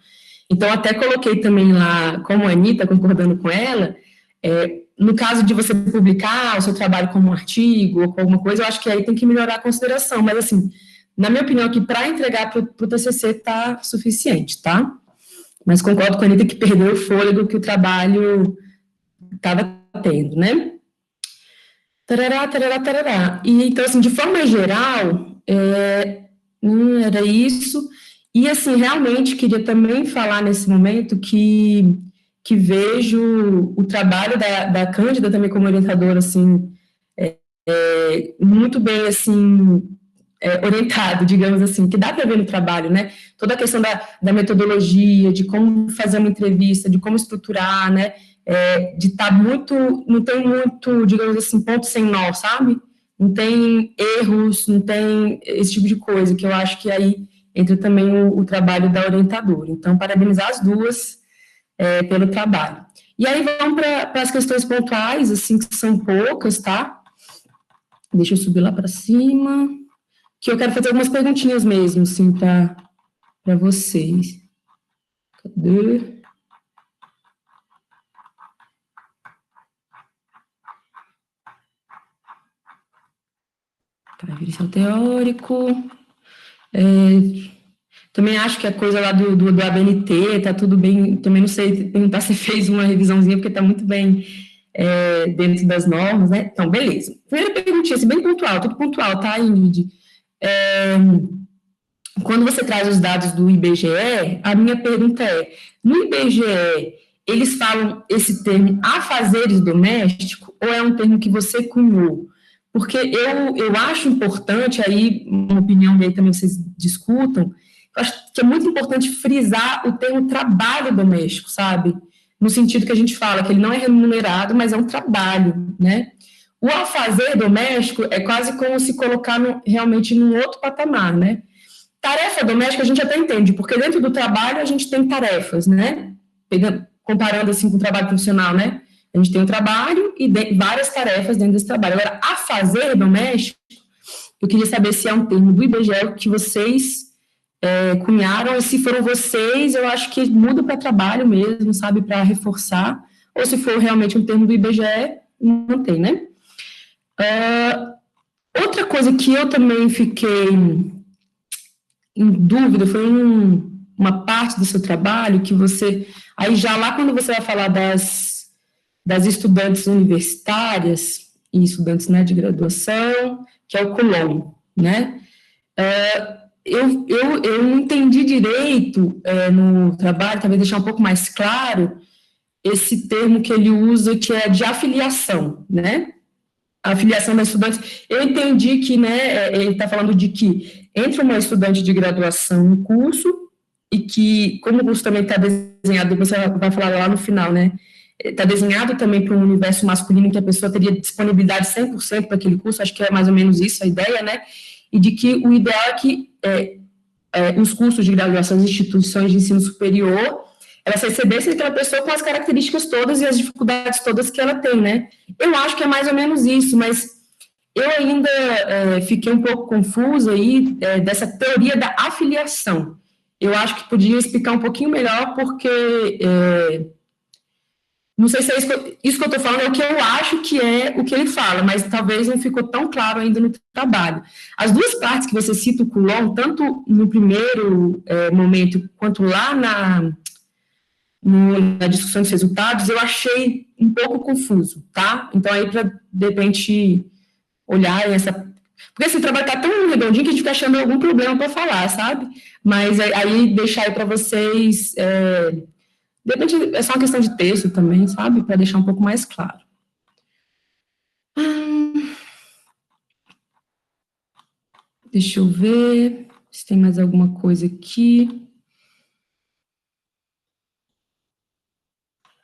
Então, até coloquei também lá, como a Anitta, concordando com ela, no caso de você publicar o seu trabalho como um artigo ou com alguma coisa, eu acho que aí tem que melhorar a consideração, mas assim, na minha opinião, aqui para entregar para o TCC está suficiente, tá? Mas concordo com a Anitta que perdeu o fôlego que o trabalho estava tendo, né? Tarará, tarará, tarará. E, então, assim, de forma geral, era isso. E, assim, realmente queria também falar nesse momento que vejo o trabalho da Cândida também como orientadora, assim, muito bem, assim, orientado, digamos assim, que dá para ver no trabalho, né? Toda a questão da metodologia, de como fazer uma entrevista, de como estruturar, né? De estar muito, não tem muito, digamos assim, ponto sem nó, sabe? Não tem erros, não tem esse tipo de coisa, que eu acho que aí entra também o trabalho da orientadora. Então, parabenizar as duas pelo trabalho. E aí vamos para as questões pontuais, assim, que são poucas, tá? Deixa eu subir lá para cima, que eu quero fazer algumas perguntinhas mesmo, assim, para vocês. Cadê? Para revisão teórico. Também acho que a coisa lá do ABNT tá tudo bem. Também não sei perguntar se fez uma revisãozinha, porque está muito bem dentro das normas, né? Então, beleza. Primeira perguntinha, assim, bem pontual, tudo pontual, tá, Ingrid? Quando você traz os dados do IBGE, a minha pergunta no IBGE, eles falam esse termo afazeres doméstico, ou é um termo que você cunhou? Porque eu acho importante, aí, uma opinião e aí também vocês discutam, eu acho que é muito importante frisar o termo trabalho doméstico, sabe? No sentido que a gente fala que ele não é remunerado, mas é um trabalho, né? O afazer doméstico é quase como se colocar realmente num outro patamar, né? Tarefa doméstica a gente até entende, porque dentro do trabalho a gente tem tarefas, né? Comparando assim com o trabalho profissional, né? A gente tem um trabalho e várias tarefas dentro desse trabalho. Agora, afazer doméstico, eu queria saber se é um termo do IBGE que vocês cunharam, e se foram vocês, eu acho que muda para trabalho mesmo, sabe, para reforçar, ou se for realmente um termo do IBGE, não tem, né? Outra coisa que eu também fiquei em dúvida foi uma parte do seu trabalho que você, aí já lá quando você vai falar das estudantes universitárias e estudantes, né, de graduação, que é o COLOM, né? Eu não entendi direito no trabalho, talvez deixar um pouco mais claro, esse termo que ele usa, que é de afiliação, né? A afiliação das estudantes. Eu entendi que, né, ele está falando de que entra uma estudante de graduação no curso, e que, como o curso também está desenhado, depois você vai falar lá no final, né? Está desenhado também para um universo masculino, que a pessoa teria disponibilidade 100% para aquele curso, acho que é mais ou menos isso a ideia, né? E de que o ideal é que os cursos de graduação, as instituições de ensino superior, elas recebessem aquela pessoa com as características todas e as dificuldades todas que ela tem, né? Eu acho que é mais ou menos isso, mas eu ainda fiquei um pouco confusa aí dessa teoria da afiliação. Eu acho que podia explicar um pouquinho melhor, porque não sei se é isso que eu estou falando, é o que eu acho que é o que ele fala, mas talvez não ficou tão claro ainda no trabalho. As duas partes que você cita o Coulomb, tanto no primeiro momento, quanto lá na discussão dos resultados, eu achei um pouco confuso, tá? Então, aí, para, de repente, olhar essa Porque assim, o trabalho está tão redondinho que a gente fica achando algum problema para falar, sabe? Mas aí deixar aí para vocês, de repente é só uma questão de texto também, sabe? Para deixar um pouco mais claro. Deixa eu ver se tem mais alguma coisa aqui.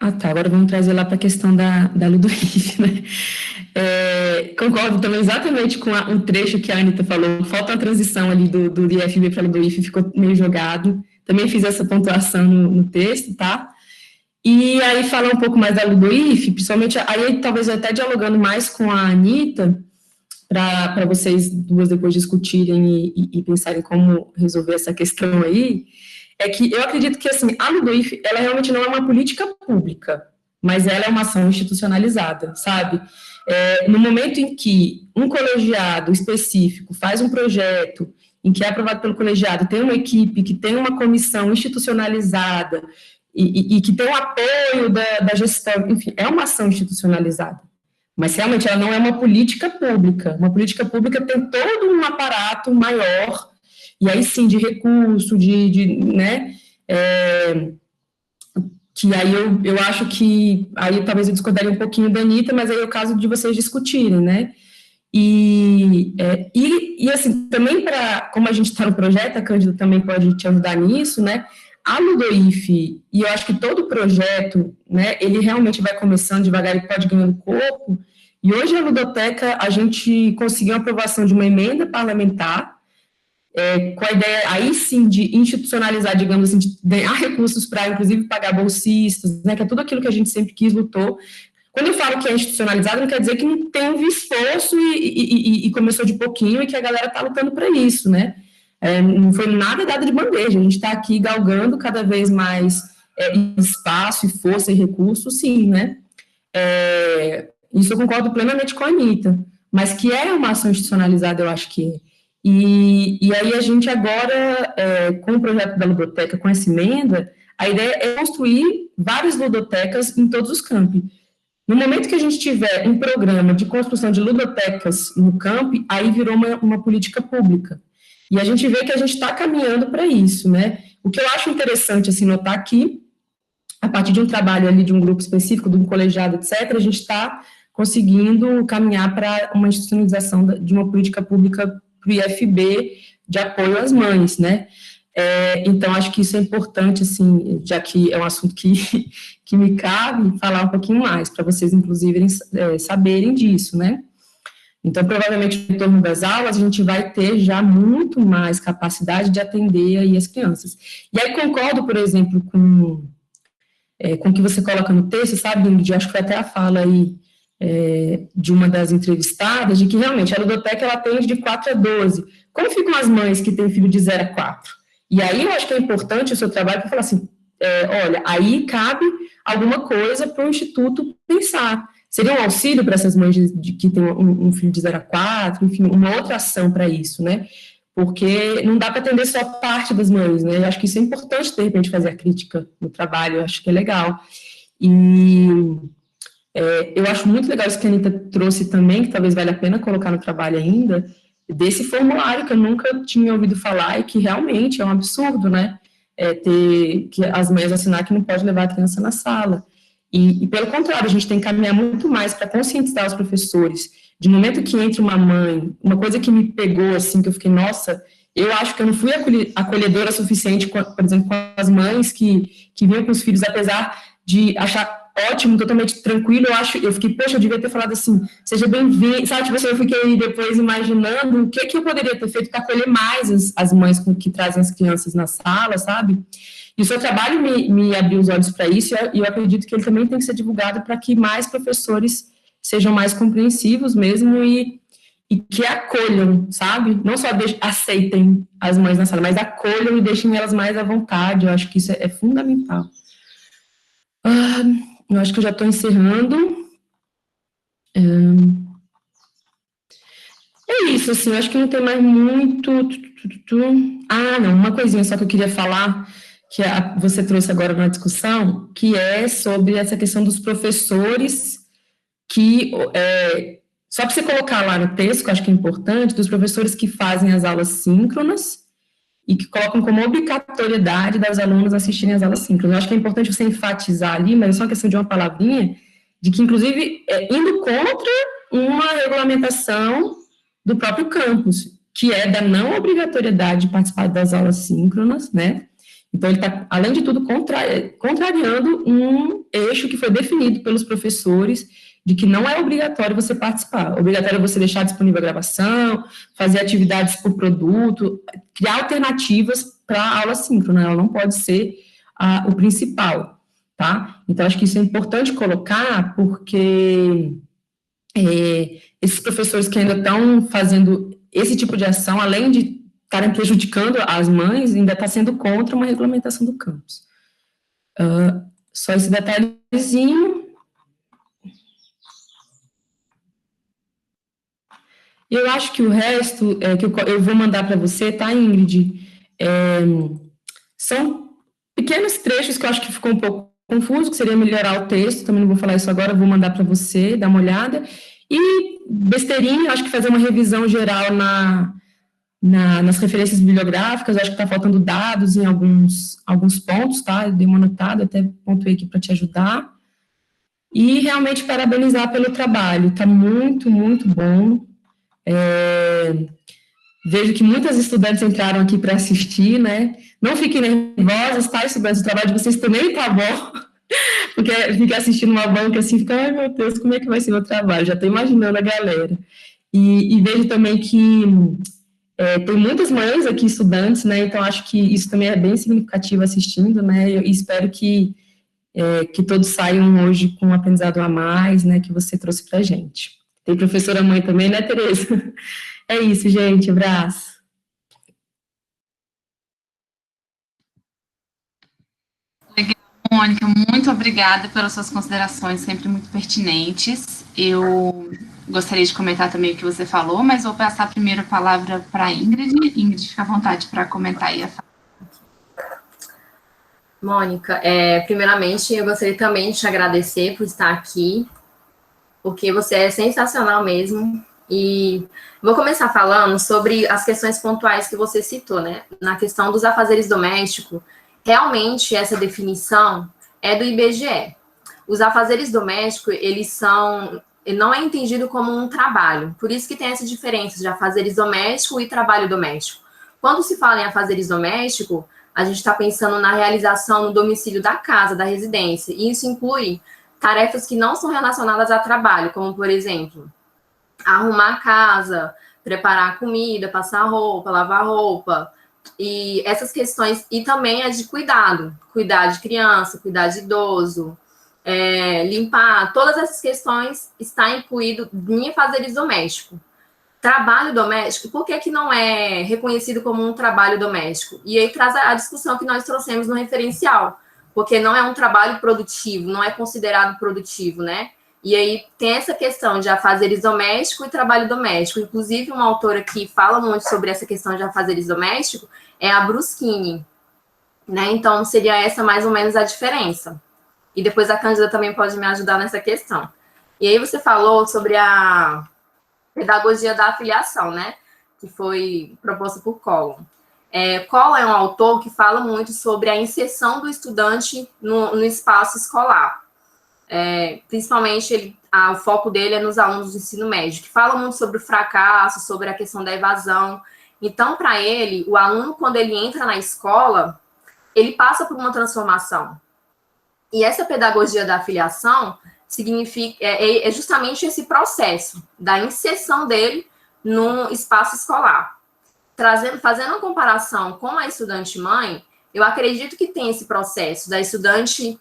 Ah, tá, agora vamos trazer lá para a questão da Ludoif, né? Concordo também exatamente com um trecho que a Anitta falou, falta uma transição ali do IFB para a Ludoif, ficou meio jogado. Também fiz essa pontuação no texto, tá? E aí falar um pouco mais da Ludoif, principalmente, aí talvez até dialogando mais com a Anitta, para vocês duas depois discutirem e pensarem como resolver essa questão aí, é que eu acredito que, assim, a Ludoif, ela realmente não é uma política pública, mas ela é uma ação institucionalizada, sabe? No momento em que um colegiado específico faz um projeto em que é aprovado pelo colegiado, tem uma equipe que tem uma comissão institucionalizada e que tem o apoio da gestão, enfim, é uma ação institucionalizada. Mas, realmente, ela não é uma política pública. Uma política pública tem todo um aparato maior, e aí sim, de recurso, né, que aí eu acho que, aí talvez eu discordaria um pouquinho da Anitta, mas aí é o caso de vocês discutirem, né, e assim, também como a gente está no projeto, a Cândida também pode te ajudar nisso, né, a Ludoif, e eu acho que todo projeto, né, ele realmente vai começando devagar e pode ganhando corpo, e hoje a Ludoteca, a gente conseguiu a aprovação de uma emenda parlamentar, com a ideia, aí sim, de institucionalizar, digamos assim, de ganhar recursos para, inclusive, pagar bolsistas, né, que é tudo aquilo que a gente sempre quis, lutou. Quando eu falo que é institucionalizado, não quer dizer que não teve esforço e começou de pouquinho e que a galera está lutando para isso, né? Não foi nada dado de bandeja, a gente está aqui galgando cada vez mais espaço e força e recursos, sim, né? Isso eu concordo plenamente com a Anitta, mas que é uma ação institucionalizada, eu acho que é. E aí a gente agora, com o projeto da ludoteca, com essa emenda, a ideia é construir várias ludotecas em todos os campi. No momento que a gente tiver um programa de construção de ludotecas no campi, aí virou uma política pública. E a gente vê que a gente está caminhando para isso, né? O que eu acho interessante, assim, notar aqui, a partir de um trabalho ali de um grupo específico, de um colegiado, etc., a gente está conseguindo caminhar para uma institucionalização de uma política pública para o IFB de apoio às mães, né? Então, acho que isso é importante, assim, já que é um assunto que me cabe, falar um pouquinho mais, para vocês, inclusive, saberem disso, né? Então, provavelmente, no torno das aulas, a gente vai ter já muito mais capacidade de atender aí as crianças. E aí, concordo, por exemplo, com o que você coloca no texto, sabe, Ingrid? Acho que foi até a fala aí de uma das entrevistadas, de que realmente a ludoteca ela atende de 4 a 12. Como ficam as mães que têm filho de 0 a 4? E aí eu acho que é importante o seu trabalho para falar assim, olha, aí cabe alguma coisa para o Instituto pensar. Seria um auxílio para essas mães que têm um filho de 0 a 4, enfim, uma outra ação para isso, né? Porque não dá para atender só parte das mães, né? Eu acho que isso é importante, de repente, fazer a crítica no trabalho, eu acho que é legal. E eu acho muito legal isso que a Anitta trouxe também, que talvez valha a pena colocar no trabalho ainda, desse formulário que eu nunca tinha ouvido falar e que realmente é um absurdo, né? Ter que as mães assinar que não pode levar a criança na sala. E pelo contrário, a gente tem que caminhar muito mais para conscientizar os professores. De momento que entre uma mãe, uma coisa que me pegou, assim, que eu fiquei, nossa, eu acho que eu não fui acolhedora suficiente, por exemplo, com as mães que vinham com os filhos, apesar de achar ótimo, totalmente tranquilo, eu fiquei, poxa, eu devia ter falado assim, seja bem-vindo, sabe, tipo assim, eu fiquei depois imaginando o que eu poderia ter feito para acolher mais as mães que trazem as crianças na sala, sabe? E o seu trabalho me abriu os olhos para isso, e eu acredito que ele também tem que ser divulgado para que mais professores sejam mais compreensivos mesmo e que acolham, sabe? Não só aceitem as mães na sala, mas acolham e deixem elas mais à vontade. Eu acho que isso é fundamental. Eu acho que eu já estou encerrando. É isso, assim, eu acho que não tem mais muito... não, uma coisinha só que eu queria falar, que você trouxe agora na discussão, que é sobre essa questão dos professores que Só para você colocar lá no texto, que eu acho que é importante, dos professores que fazem as aulas síncronas e que colocam como obrigatoriedade das alunas assistirem às aulas síncronas. Eu acho que é importante você enfatizar ali, mas é só uma questão de uma palavrinha, de que, inclusive, indo contra uma regulamentação do próprio campus, que é da não obrigatoriedade de participar das aulas síncronas, né? Então, ele está, além de tudo, contrariando um eixo que foi definido pelos professores, de que não é obrigatório você participar. Obrigatório é você deixar disponível a gravação, fazer atividades por produto, criar alternativas para a aula síncrona, ela não pode ser o principal, tá? Então, acho que isso é importante colocar, porque esses professores que ainda estão fazendo esse tipo de ação, além de estarem prejudicando as mães, ainda está sendo contra uma regulamentação do campus. Só esse detalhezinho. Eu acho que o resto, que eu vou mandar para você, tá, Ingrid? São pequenos trechos que eu acho que ficou um pouco confuso, que seria melhorar o texto, também não vou falar isso agora, vou mandar para você, dar uma olhada. E besteirinha, acho que fazer uma revisão geral nas referências bibliográficas, acho que está faltando dados em alguns pontos, tá? Eu dei uma anotada, até pontuei aqui para te ajudar. E realmente parabenizar pelo trabalho, está muito, muito bom. Vejo que muitas estudantes entraram aqui para assistir, né? Não fiquem nervosas, tá, estudantes? O trabalho de vocês também está bom, porque ficar assistindo uma banca assim, fica, ai meu Deus, como é que vai ser meu trabalho? Já estou imaginando a galera. E vejo também que tem muitas mães aqui, estudantes, né? Então acho que isso também é bem significativo assistindo, né? E espero que todos saiam hoje com um aprendizado a mais, né? Que você trouxe para a gente. Tem professora mãe também, né, Tereza? É isso, gente. Abraço. Legal, Mônica. Muito obrigada pelas suas considerações, sempre muito pertinentes. Eu gostaria de comentar também o que você falou, mas vou passar primeiro a palavra para a Ingrid. Ingrid, fica à vontade para comentar aí a fala. Mônica, primeiramente, eu gostaria também de te agradecer por estar aqui, porque você é sensacional mesmo. E vou começar falando sobre as questões pontuais que você citou, né? Na questão dos afazeres domésticos, realmente essa definição é do IBGE. Os afazeres domésticos, ele não é entendido como um trabalho, por isso que tem essa diferença de afazeres domésticos e trabalho doméstico. Quando se fala em afazeres domésticos, a gente está pensando na realização no domicílio da casa, da residência, e isso inclui tarefas que não são relacionadas a trabalho, como, por exemplo, arrumar a casa, preparar comida, passar roupa, lavar roupa, e essas questões, e também é de cuidar de criança, cuidar de idoso, limpar, todas essas questões está incluído em afazeres domésticos. Trabalho doméstico, por que não é reconhecido como um trabalho doméstico? E aí traz a discussão que nós trouxemos no referencial, porque não é um trabalho produtivo, não é considerado produtivo, né? E aí tem essa questão de afazeres domésticos e trabalho doméstico. Inclusive, uma autora que fala muito sobre essa questão de afazeres domésticos é a Bruschini, né? Então, seria essa mais ou menos a diferença. E depois a Cândida também pode me ajudar nessa questão. E aí você falou sobre a pedagogia da afiliação, né? Que foi proposta por Collum. Collum é um autor que fala muito sobre a inserção do estudante no espaço escolar. Principalmente, o foco dele é nos alunos do ensino médio, que fala muito sobre o fracasso, sobre a questão da evasão. Então, para ele, o aluno, quando ele entra na escola, ele passa por uma transformação. E essa pedagogia da afiliação significa justamente esse processo da inserção dele no espaço escolar. Fazendo uma comparação com a estudante-mãe, eu acredito que tem esse processo da estudante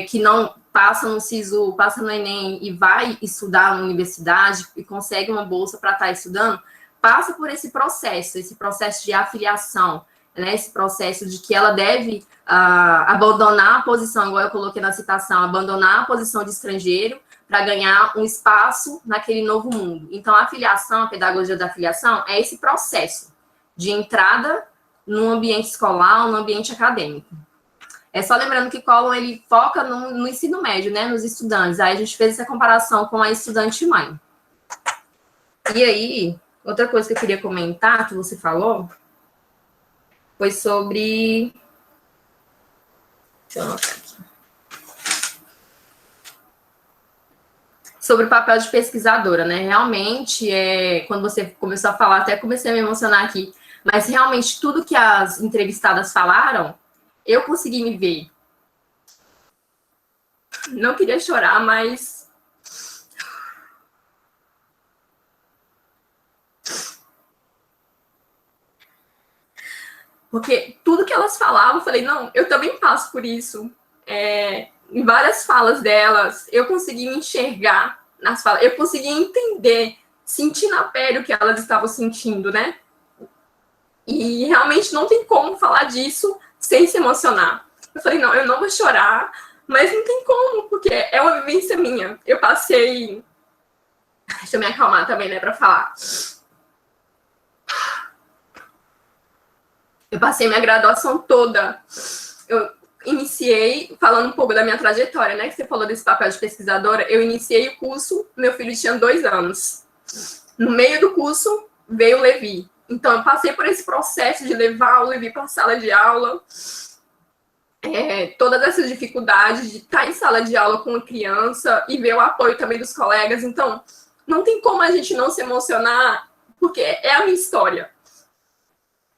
que não passa no SISU, passa no Enem e vai estudar na universidade e consegue uma bolsa para estar estudando, passa por esse processo de afiliação, né, esse processo de que ela deve abandonar a posição, igual eu coloquei na citação, abandonar a posição de estrangeiro para ganhar um espaço naquele novo mundo. Então, a afiliação, a pedagogia da afiliação, é esse processo de entrada no ambiente escolar, no ambiente acadêmico. Só lembrando que Collum, ele foca no ensino médio, né, nos estudantes. Aí a gente fez essa comparação com a estudante-mãe. E aí, outra coisa que eu queria comentar, que você falou, foi sobre... Deixa eu anotar aqui. Sobre o papel de pesquisadora, né? Realmente, quando você começou a falar, até comecei a me emocionar aqui, mas realmente tudo que as entrevistadas falaram, eu consegui me ver. Não queria chorar, mas... Porque tudo que elas falavam, eu falei, não, eu também passo por isso. Em várias falas delas, eu consegui me enxergar nas falas, eu consegui entender, sentir na pele o que elas estavam sentindo, né? E realmente não tem como falar disso sem se emocionar. Eu falei, não, eu não vou chorar, mas não tem como, porque é uma vivência minha. Eu passei... Deixa eu me acalmar também, né, pra falar. Eu passei minha graduação toda. Eu iniciei, falando um pouco da minha trajetória, né, que você falou desse papel de pesquisadora, eu iniciei o curso, meu filho tinha 2 anos. No meio do curso, veio o Levi. Então, eu passei por esse processo de levar o Levi para a sala de aula, todas essas dificuldades de estar em sala de aula com uma criança e ver o apoio também dos colegas. Então, não tem como a gente não se emocionar, porque é a minha história.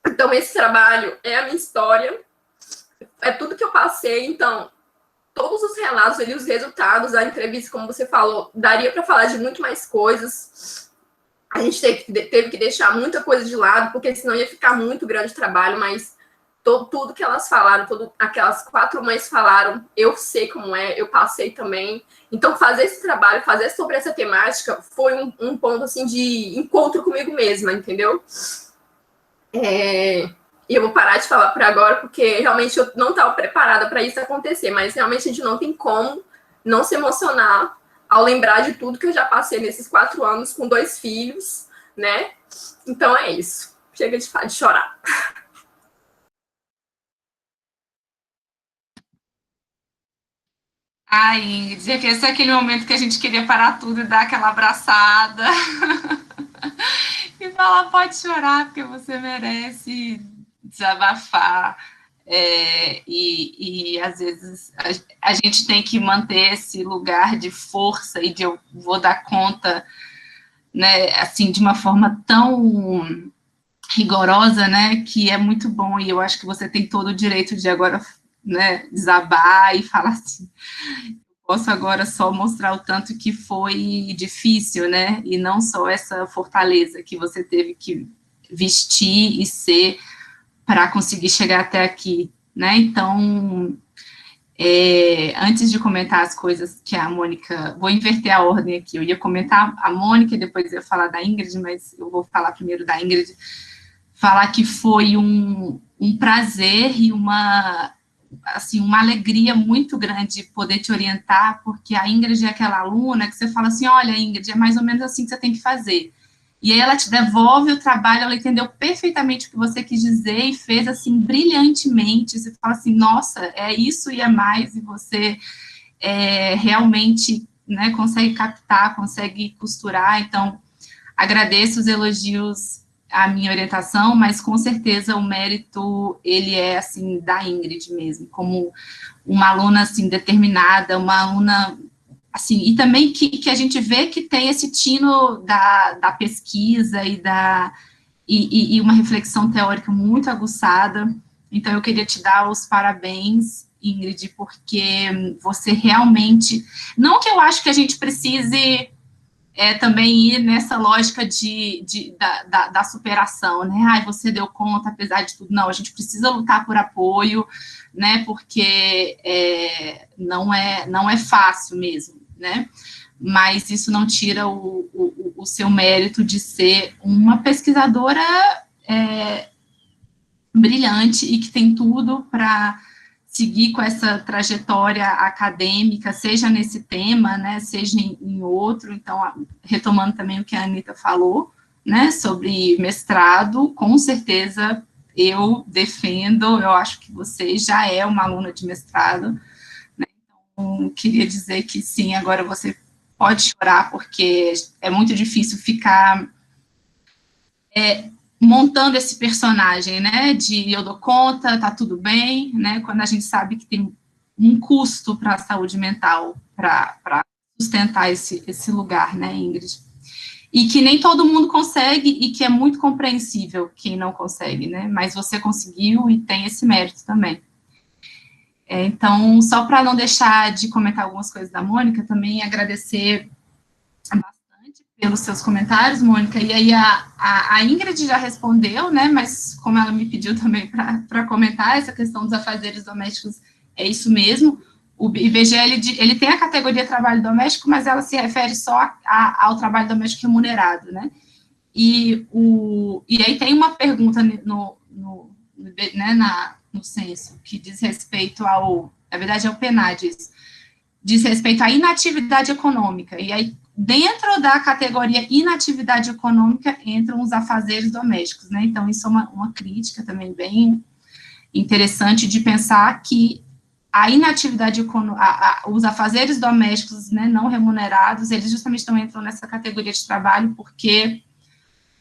Então, esse trabalho é a minha história, é tudo que eu passei. Então, todos os relatos, os resultados, a entrevista, como você falou, daria para falar de muito mais coisas. A gente teve que deixar muita coisa de lado, porque senão ia ficar muito grande o trabalho, mas tudo que elas falaram, aquelas 4 mães falaram, eu sei como é, eu passei também. Então, fazer esse trabalho, fazer sobre essa temática, foi um ponto, assim, de encontro comigo mesma, entendeu? E eu vou parar de falar por agora, porque realmente eu não estava preparada para isso acontecer, mas realmente a gente não tem como não se emocionar ao lembrar de tudo que eu já passei nesses 4 anos com 2 filhos, né? Então é isso. Chega de chorar. Ai, Ingrid, esse é aquele momento que a gente queria parar tudo e dar aquela abraçada e falar, pode chorar, porque você merece desabafar. E às vezes a gente tem que manter esse lugar de força e de eu vou dar conta, né, assim, de uma forma tão rigorosa, né, que é muito bom, e eu acho que você tem todo o direito de agora, né, desabar e falar assim, posso agora só mostrar o tanto que foi difícil, né, e não só essa fortaleza que você teve que vestir e ser para conseguir chegar até aqui, né, então, antes de comentar as coisas que a Mônica, vou inverter a ordem aqui, eu ia comentar a Mônica e depois eu ia falar da Ingrid, mas eu vou falar primeiro da Ingrid, falar que foi um prazer e uma alegria muito grande poder te orientar, porque a Ingrid é aquela aluna que você fala assim, olha, Ingrid, é mais ou menos assim que você tem que fazer. E aí ela te devolve o trabalho, ela entendeu perfeitamente o que você quis dizer e fez, assim, brilhantemente. Você fala assim, nossa, é isso e é mais, e você realmente, né, consegue captar, consegue costurar. Então, agradeço os elogios à minha orientação, mas com certeza o mérito, ele é, assim, da Ingrid mesmo, como uma aluna, assim, determinada, uma aluna, assim, e também que a gente vê que tem esse tino da pesquisa e uma reflexão teórica muito aguçada. Então, eu queria te dar os parabéns, Ingrid, porque você realmente, não que eu acho que a gente precise também ir nessa lógica da superação, né? Ai, você deu conta, apesar de tudo. Não, a gente precisa lutar por apoio, né? Porque não é fácil mesmo, né? Mas isso não tira o seu mérito de ser uma pesquisadora brilhante e que tem tudo para seguir com essa trajetória acadêmica, seja nesse tema, né, seja em outro. Então, retomando também o que a Anita falou, né, sobre mestrado, com certeza eu defendo, eu acho que você já é uma aluna de mestrado, né, então, queria dizer que sim, agora você pode chorar, porque é muito difícil ficar montando esse personagem, né, de eu dou conta, tá tudo bem, né, quando a gente sabe que tem um custo para a saúde mental, para sustentar esse lugar, né, Ingrid? E que nem todo mundo consegue e que é muito compreensível quem não consegue, né, mas você conseguiu e tem esse mérito também. Então, só para não deixar de comentar algumas coisas da Mônica, também agradecer bastante pelos seus comentários, Mônica, e aí a Ingrid já respondeu, né, mas como ela me pediu também para comentar essa questão dos afazeres domésticos, é isso mesmo. O IBGE, ele tem a categoria trabalho doméstico, mas ela se refere só ao trabalho doméstico remunerado, né, e aí tem uma pergunta no censo, que diz respeito na verdade é o PNAD, diz respeito à inatividade econômica, e aí dentro da categoria inatividade econômica entram os afazeres domésticos, né, então isso é uma crítica também bem interessante de pensar que a inatividade econômica, os afazeres domésticos, né, não remunerados, eles justamente não entram nessa categoria de trabalho porque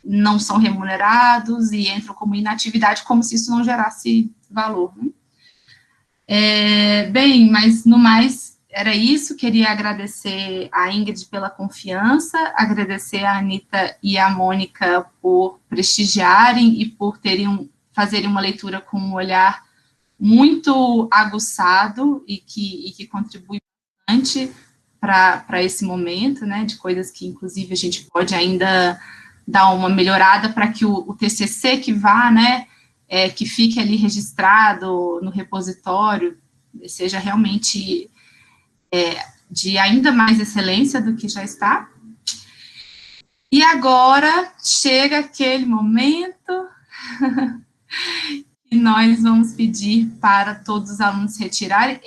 não são remunerados e entram como inatividade, como se isso não gerasse valor, né? Bem, mas no mais, era isso, queria agradecer a Ingrid pela confiança, agradecer a Anita e a Mônica por prestigiarem e por fazerem uma leitura com um olhar muito aguçado e que contribui bastante para esse momento, né, de coisas que, inclusive, a gente pode ainda dar uma melhorada para que o TCC que vá, né, que fique ali registrado no repositório, seja realmente de ainda mais excelência do que já está. E agora chega aquele momento que nós vamos pedir para todos os alunos se retirarem.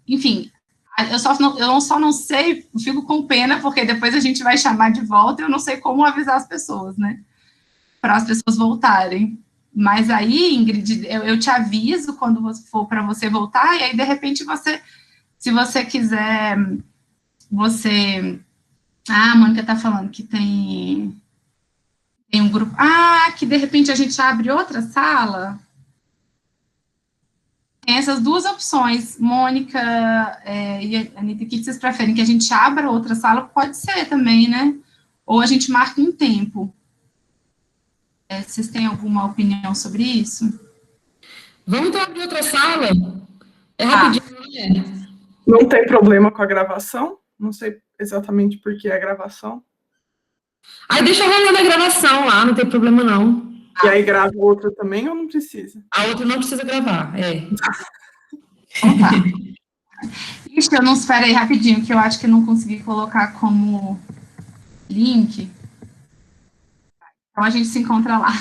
Enfim, eu só não sei, fico com pena, porque depois a gente vai chamar de volta, eu não sei como avisar as pessoas, né? Para as pessoas voltarem. Mas aí, Ingrid, eu te aviso quando for para você voltar, e aí, de repente, se você quiser, a Mônica está falando que tem um grupo. Que de repente a gente abre outra sala. Tem essas duas opções, Mônica e Anitta, o que vocês preferem? Que a gente abra outra sala? Pode ser também, né? Ou a gente marca um tempo. Vocês têm alguma opinião sobre isso? Vamos então abrir outra sala? É rapidinho, né? Não tem problema com a gravação? Não sei exatamente por que a gravação. Aí deixa rolando a gravação lá, não tem problema não. E aí grava outra também ou não precisa? A outra não precisa gravar, Então tá. Ixi, eu não espera aí rapidinho, que eu acho que eu não consegui colocar como link. Então a gente se encontra lá.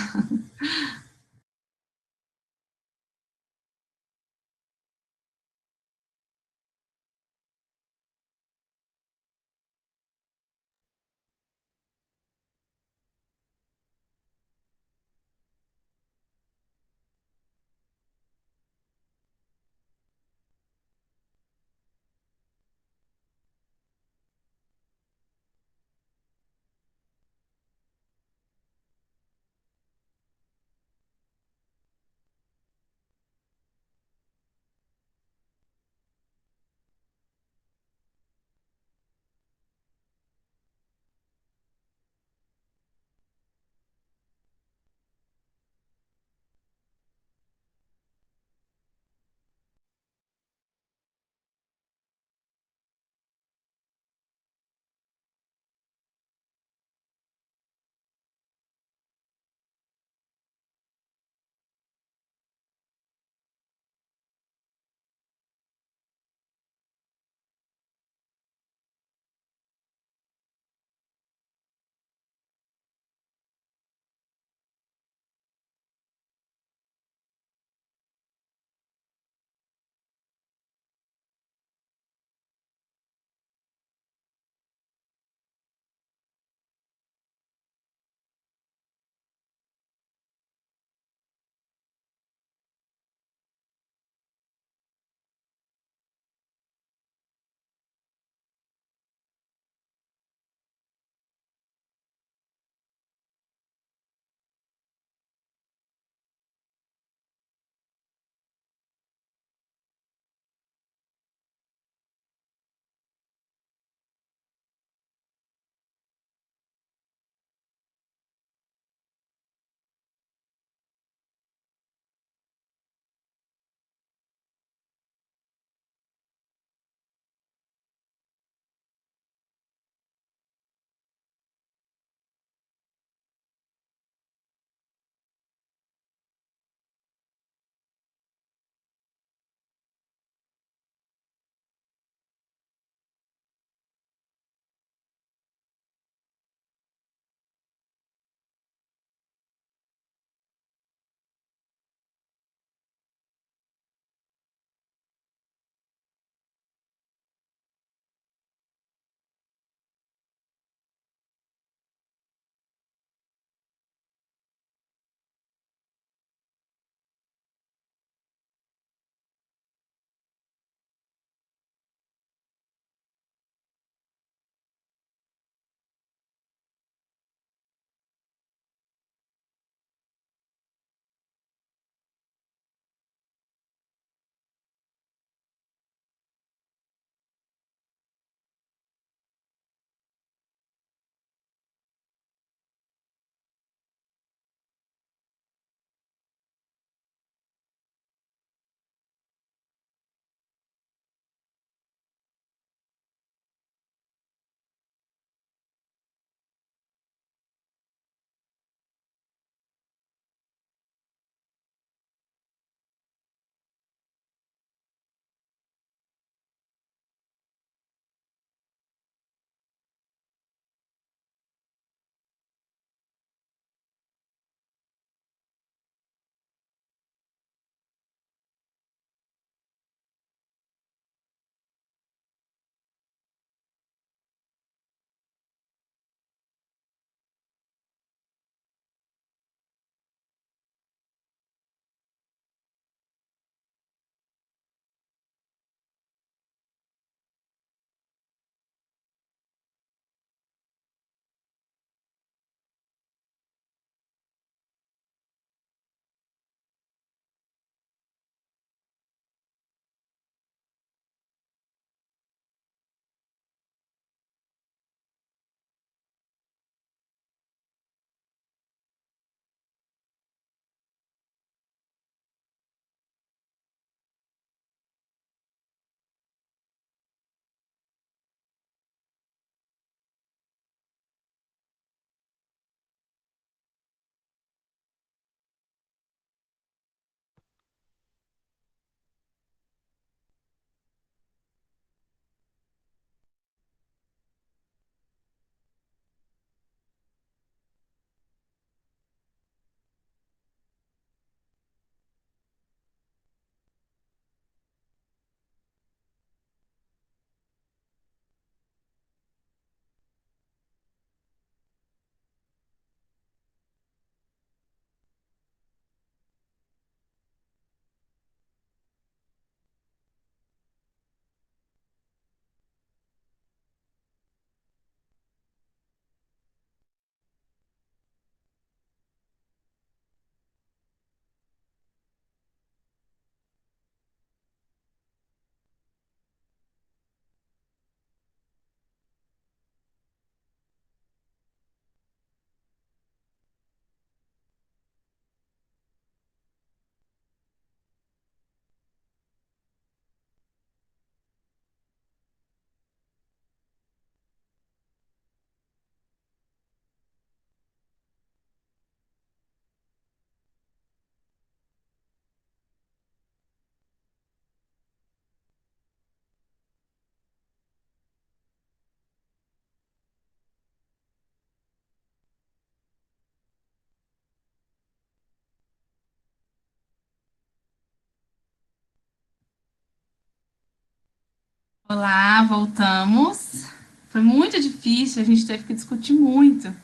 Olá, voltamos. Foi muito difícil, a gente teve que discutir muito.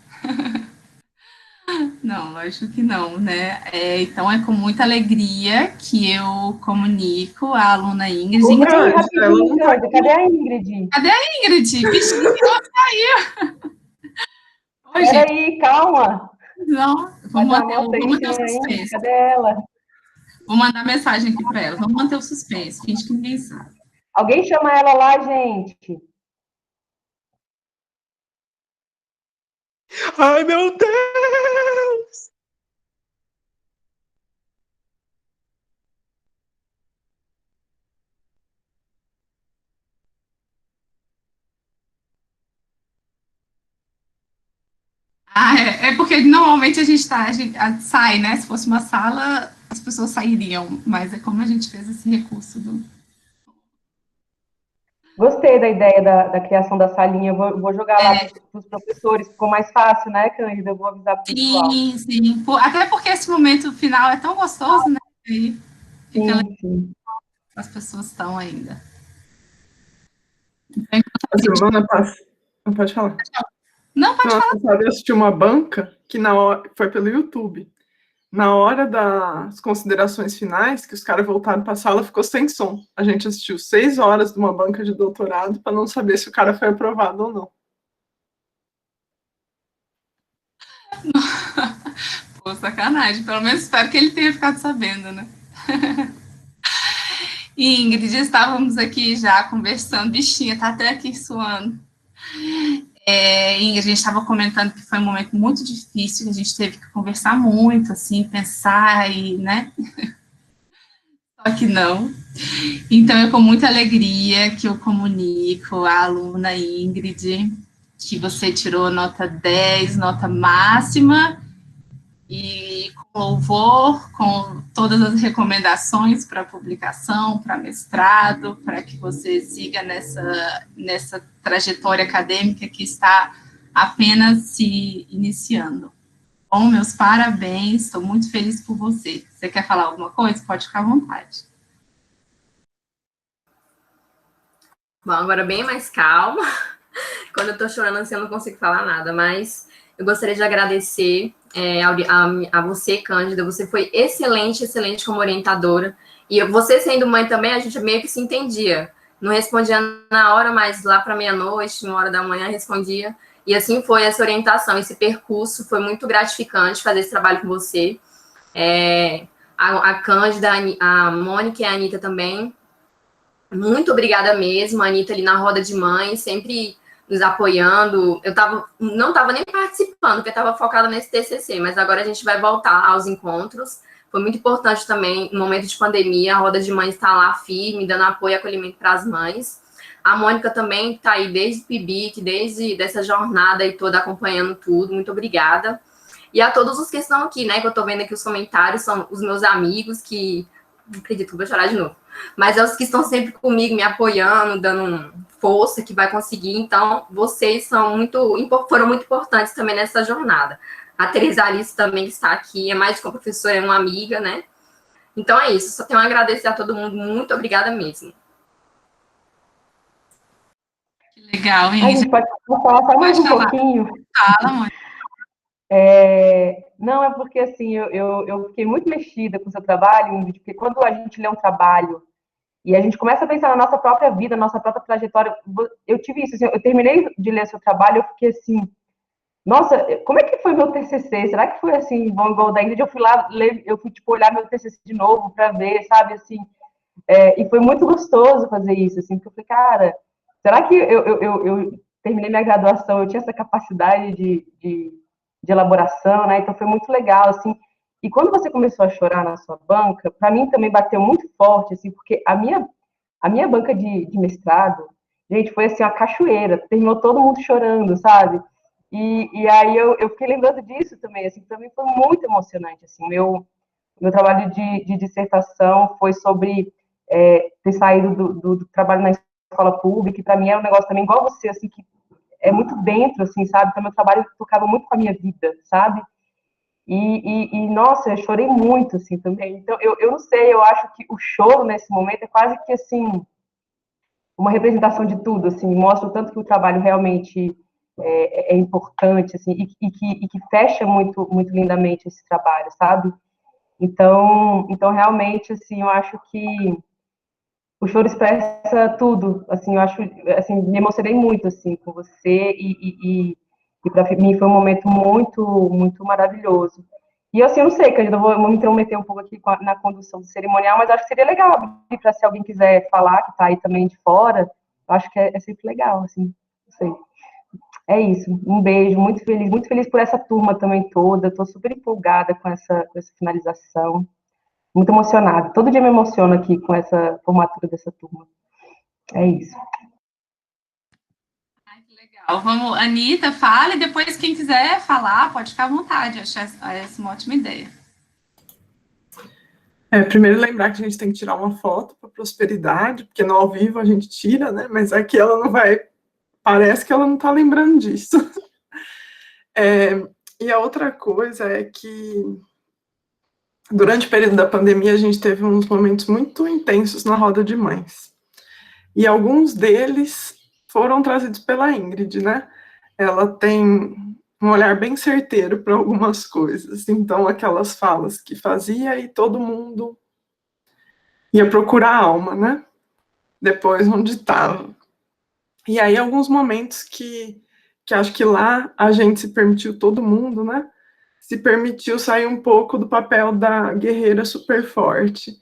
Não, lógico que não, né? Então é com muita alegria que eu comunico a aluna Ingrid. Ô, Ingrid, Cândido, ela Rapidinho, não tá Cândido, cadê aqui. a Ingrid? cadê a Ingrid? Bichinha, oi, gente. Peraí, calma. Não, Vai vamos dar manter, uma vamos manter o preguicinha aí. suspense. Cadê ela? Vou mandar mensagem aqui para ela. Vamos manter o suspense, finge que ninguém sabe. Alguém chama ela lá, gente. Ai, meu Deus! Ah, é porque normalmente sai, né? Se fosse uma sala, as pessoas sairiam, mas é como a gente fez esse recurso do. Gostei da ideia da criação da salinha. Vou jogar lá para os professores. Ficou mais fácil, né, Cândida? Eu vou avisar para o pessoal. Sim, sim. Até porque esse momento final é tão gostoso, né? Aí fica legal, Sim, sim. as pessoas estão ainda. A semana passada. Não pode falar. Não, pode Semana falar. passada eu assisti uma banca que na hora foi pelo YouTube. Na hora das considerações finais, que os caras voltaram para a sala, ficou sem som. A gente assistiu 6 horas de uma banca de doutorado para não saber se o cara foi aprovado ou não. Pô, sacanagem. Pelo menos espero que ele tenha ficado sabendo, né? Ingrid, estávamos aqui já conversando, bichinha, tá até aqui suando. Ingrid, a gente estava comentando que foi um momento muito difícil, que a gente teve que conversar muito, assim, pensar e, né? Só que não. Então, é com muita alegria que eu comunico à aluna Ingrid que você tirou nota 10, nota máxima, e com louvor, com todas as recomendações para publicação, para mestrado, para que você siga nessa trajetória acadêmica que está apenas se iniciando. Bom, meus parabéns, estou muito feliz por você. Você quer falar alguma coisa? Pode ficar à vontade. Bom, agora bem mais calma. Quando eu tô chorando assim, eu não consigo falar nada, mas eu gostaria de agradecer a você, Cândida. Você foi excelente, excelente como orientadora. E você sendo mãe também, a gente meio que se entendia. Não respondia na hora, mas lá para meia-noite, 1 hora da manhã, respondia. E assim foi essa orientação, esse percurso. Foi muito gratificante fazer esse trabalho com você. A Cândida, a Mônica e a Anitta também. Muito obrigada mesmo, a Anitta ali na roda de mães, sempre nos apoiando. Eu não estava nem participando, porque estava focada nesse TCC, mas agora a gente vai voltar aos encontros. Foi muito importante também, no momento de pandemia, a roda de mães está lá firme, dando apoio e acolhimento para as mães. A Mônica também está aí desde o PIBIC, desde dessa jornada e toda acompanhando tudo. Muito obrigada. E a todos os que estão aqui, né, que eu estou vendo aqui os comentários, são os meus amigos que... Não acredito que eu vou chorar de novo. Mas é os que estão sempre comigo, me apoiando, dando força que vai conseguir. Então, vocês foram muito importantes também nessa jornada. A Teresa Alice também que está aqui, é mais do que uma professora, é uma amiga, né? Então é isso, só tenho a agradecer a todo mundo, muito obrigada mesmo. Que legal, hein? A gente pode falar só mais um pouquinho? Fala, mãe. Não, é porque assim, eu fiquei muito mexida com o seu trabalho, Ingrid, porque quando a gente lê um trabalho e a gente começa a pensar na nossa própria vida, na nossa própria trajetória, eu tive isso, assim, eu terminei de ler seu trabalho, eu fiquei assim, nossa, como é que foi meu TCC? Será que foi assim, bom igual da Ingrid? Eu fui lá ler, eu fui tipo olhar meu TCC de novo para ver, sabe, assim, e foi muito gostoso fazer isso, assim, porque eu falei, cara, será que eu terminei minha graduação, eu tinha essa capacidade de elaboração, né? Então foi muito legal, assim. E quando você começou a chorar na sua banca, para mim também bateu muito forte, assim, porque a minha banca de mestrado, gente, foi assim, uma cachoeira, terminou todo mundo chorando, sabe? E aí eu fiquei lembrando disso também, assim, para mim foi muito emocionante, assim, meu trabalho de dissertação foi sobre ter saído do trabalho na escola pública, e para mim era um negócio também igual você, assim, que é muito dentro, assim, sabe? Então, meu trabalho tocava muito com a minha vida, sabe? Nossa, eu chorei muito, assim, também. Então, eu não sei, eu acho que o choro nesse momento é quase que, assim, uma representação de tudo, assim, mostra o tanto que o trabalho realmente é importante, assim, e que fecha muito, muito lindamente esse trabalho, sabe? Então realmente, assim, eu acho que o choro expressa tudo, assim, eu acho, assim, me emocionei muito, assim, com você e para mim foi um momento muito, muito maravilhoso. E assim, eu não sei, Cândida, eu vou me intrometer um pouco aqui na condução do cerimonial, mas acho que seria legal abrir para se alguém quiser falar, que está aí também de fora, eu acho que é sempre legal, assim, não sei. É isso, um beijo, muito feliz por essa turma também toda, estou super empolgada com essa finalização, muito emocionada, todo dia me emociono aqui com essa formatura dessa turma. É isso. Ai, que legal. Vamos, Anitta, fala e depois quem quiser falar, pode ficar à vontade. Acho essa uma ótima ideia. Primeiro lembrar que a gente tem que tirar uma foto para prosperidade, porque no ao vivo a gente tira, né? Mas aqui ela não vai. Parece que ela não está lembrando disso. E a outra coisa é que durante o período da pandemia a gente teve uns momentos muito intensos na roda de mães. E alguns deles foram trazidos pela Ingrid, né? Ela tem um olhar bem certeiro para algumas coisas. Então, aquelas falas que fazia e todo mundo ia procurar a alma, né? Depois onde estava. E aí, alguns momentos que acho que lá a gente se permitiu, todo mundo, né? Se permitiu sair um pouco do papel da guerreira super forte.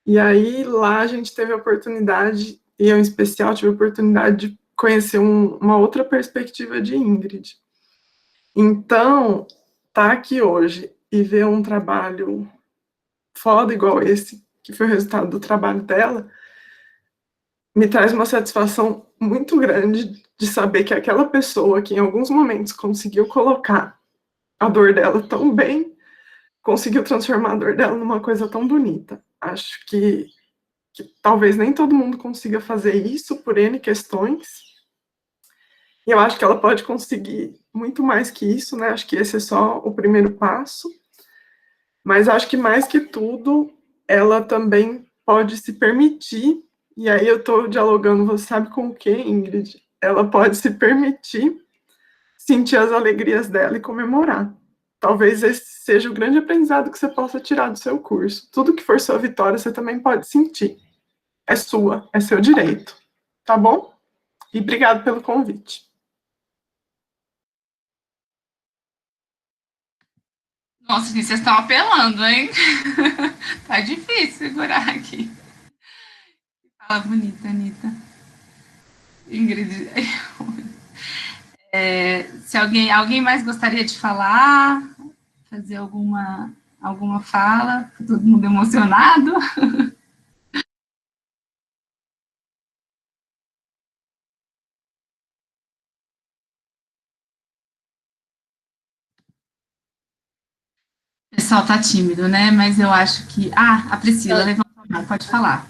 E aí, lá a gente teve a oportunidade, e eu em especial tive a oportunidade de conhecer uma outra perspectiva de Ingrid. Então, tá aqui hoje e ver um trabalho foda igual esse, que foi o resultado do trabalho dela, me traz uma satisfação muito grande de saber que aquela pessoa que em alguns momentos conseguiu colocar a dor dela tão bem, conseguiu transformar a dor dela numa coisa tão bonita. Acho que talvez nem todo mundo consiga fazer isso por N questões, e eu acho que ela pode conseguir muito mais que isso, né? Acho que esse é só o primeiro passo, mas acho que mais que tudo, ela também pode se permitir, e aí eu estou dialogando, você sabe com o que, Ingrid? Ela pode se permitir sentir as alegrias dela e comemorar. Talvez esse seja o grande aprendizado que você possa tirar do seu curso. Tudo que for sua vitória, você também pode sentir. É sua, é seu direito. Tá bom? E obrigado pelo convite. Nossa, vocês estão apelando, hein? Tá difícil segurar aqui. Fala bonita, Anitta. Ingrid. Se alguém mais gostaria de falar, fazer alguma fala, tá todo mundo emocionado. O pessoal tá tímido, né? Mas eu acho que. Ah, a Priscila levantou a mão, pode falar.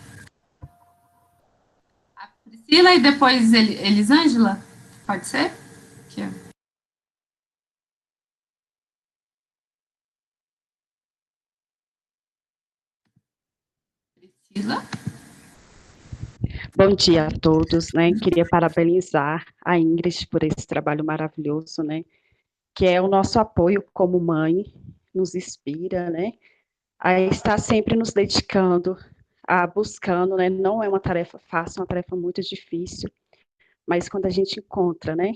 A Priscila e depois Elisângela? Pode ser? Aqui, ó. Priscila? Bom dia a todos, né? Queria parabenizar a Ingrid por esse trabalho maravilhoso, né? Que é o nosso apoio como mãe, nos inspira, né? A estar sempre nos dedicando, a buscando, né? Não é uma tarefa fácil, é uma tarefa muito difícil, mas quando a gente encontra, né?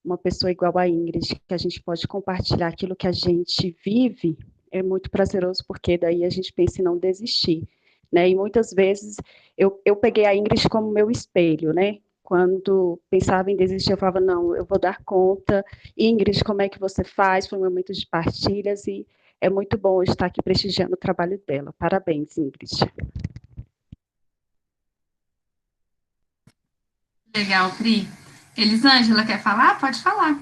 Uma pessoa igual a Ingrid, que a gente pode compartilhar aquilo que a gente vive, é muito prazeroso, porque daí a gente pensa em não desistir, né? E muitas vezes eu peguei a Ingrid como meu espelho, né? Quando pensava em desistir, eu falava, não, eu vou dar conta. Ingrid, como é que você faz? Foi um momento de partilhas e é muito bom hoje estar aqui prestigiando o trabalho dela. Parabéns, Ingrid. Legal, Pri. Elisângela, quer falar? Pode falar.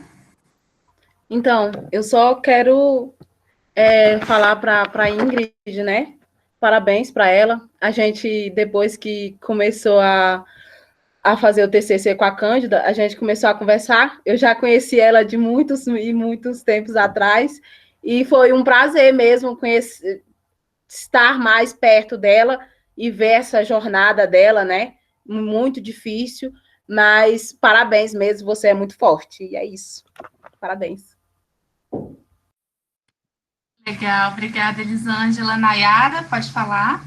Então, eu só quero falar para a Ingrid, né? Parabéns para ela. A gente, depois que começou a fazer o TCC com a Cândida, a gente começou a conversar. Eu já conheci ela de muitos e muitos tempos atrás, e foi um prazer mesmo estar mais perto dela e ver essa jornada dela, né? muito difícil, mas parabéns mesmo, você é muito forte, e é isso. Parabéns. Legal, obrigada, Elisângela. Nayara, pode falar?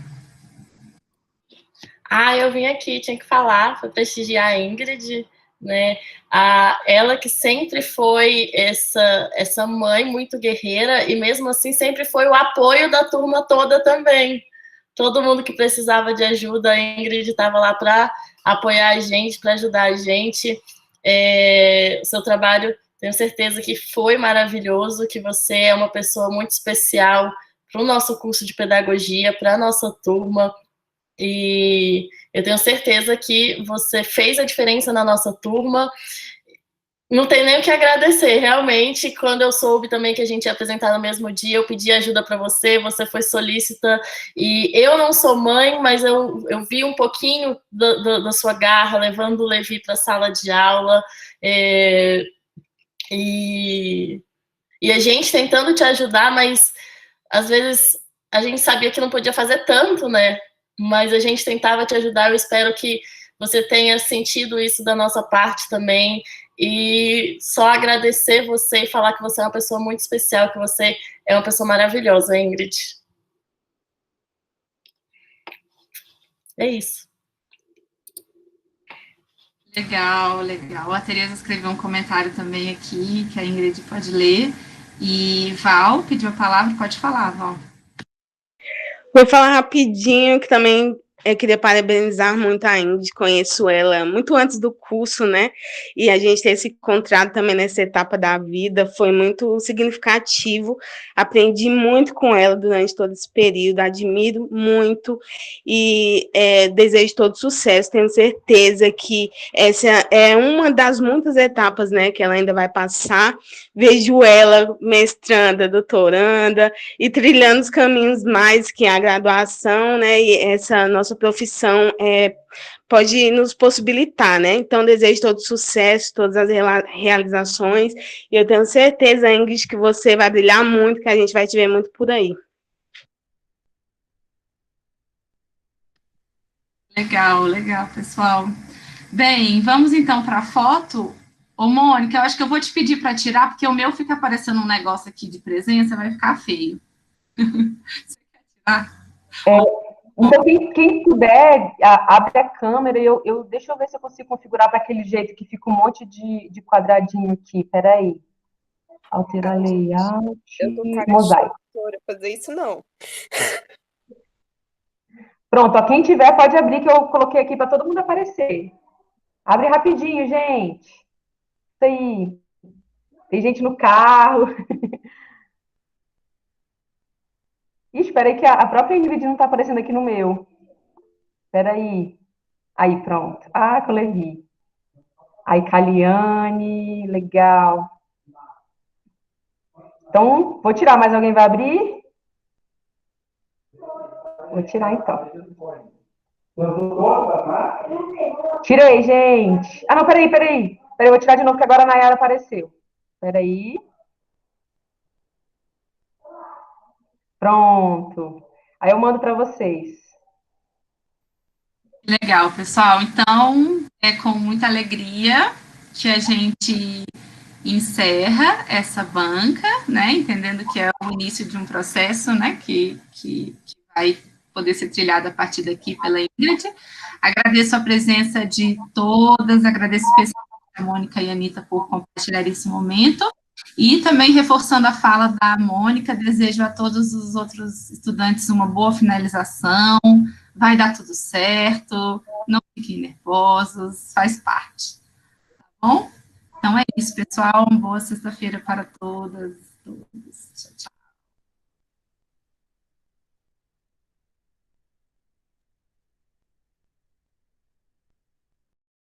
Eu vim aqui, tinha que falar, para prestigiar a Ingrid, né? Ela que sempre foi essa mãe muito guerreira e mesmo assim sempre foi o apoio da turma toda também. Todo mundo que precisava de ajuda, a Ingrid estava lá para apoiar a gente, para ajudar a gente. O seu trabalho, tenho certeza que foi maravilhoso, que você é uma pessoa muito especial para o nosso curso de pedagogia, para a nossa turma. E eu tenho certeza que você fez a diferença na nossa turma. Não tem nem o que agradecer, realmente. Quando eu soube também que a gente ia apresentar no mesmo dia, eu pedi ajuda para você, você foi solícita. E eu não sou mãe, mas eu vi um pouquinho da sua garra, levando o Levi para a sala de aula. E a gente tentando te ajudar, mas às vezes a gente sabia que não podia fazer tanto, né? Mas a gente tentava te ajudar. Eu espero que você tenha sentido isso da nossa parte também. E só agradecer você e falar que você é uma pessoa muito especial, que você é uma pessoa maravilhosa, Ingrid. É isso. Legal, legal. A Tereza escreveu um comentário também aqui, que a Ingrid pode ler. E Val pediu a palavra, pode falar, Val. Vou falar rapidinho, que também eu queria parabenizar muito a Ingrid, conheço ela muito antes do curso, né? E a gente ter se encontrado também nessa etapa da vida foi muito significativo. Aprendi muito com ela durante todo esse período, admiro muito e desejo todo sucesso. Tenho certeza que essa é uma das muitas etapas, né, que ela ainda vai passar. Vejo ela mestranda, doutoranda e trilhando os caminhos mais que a graduação, né, e essa nossa profissão pode nos possibilitar, né? Então, desejo todo sucesso, todas as realizações, e eu tenho certeza, Ingrid, que você vai brilhar muito, que a gente vai te ver muito por aí. Legal, legal, pessoal. Bem, vamos então para a foto. Ô, Mônica, eu acho que eu vou te pedir para tirar, porque o meu fica aparecendo um negócio aqui de presença, vai ficar feio. Você quer tirar? Então, quem puder, abre a câmera e deixa eu ver se eu consigo configurar para aquele jeito que fica um monte de quadradinho aqui. Peraí. Alterar layout. Eu tô Mosaico. fazer isso não. Pronto, ó, quem tiver pode abrir, que eu coloquei aqui para todo mundo aparecer. Abre rapidinho, gente. Isso aí. Tem gente no carro. Ixi, espera aí que a própria Ingrid não está aparecendo aqui no meu. Espera aí. Aí, pronto. Ah, que eu levi. Aí, Caliane, legal. Então, vou tirar. Mais alguém vai abrir? Vou tirar, então. Tirei, gente. Ah, não, peraí. Peraí, eu vou tirar de novo, que agora a Nayara apareceu. Peraí. Pronto. Aí eu mando para vocês. Legal, pessoal. Então, é com muita alegria que a gente encerra essa banca, né? Entendendo que é o início de um processo, né? Que vai poder ser trilhado a partir daqui pela Ingrid. Agradeço a presença de todas, agradeço especialmente a Mônica e a Anitta por compartilhar esse momento. E também, reforçando a fala da Mônica, desejo a todos os outros estudantes uma boa finalização, vai dar tudo certo, não fiquem nervosos, faz parte, tá bom? Então é isso, pessoal, uma boa sexta-feira para todas, todos. Tchau, tchau.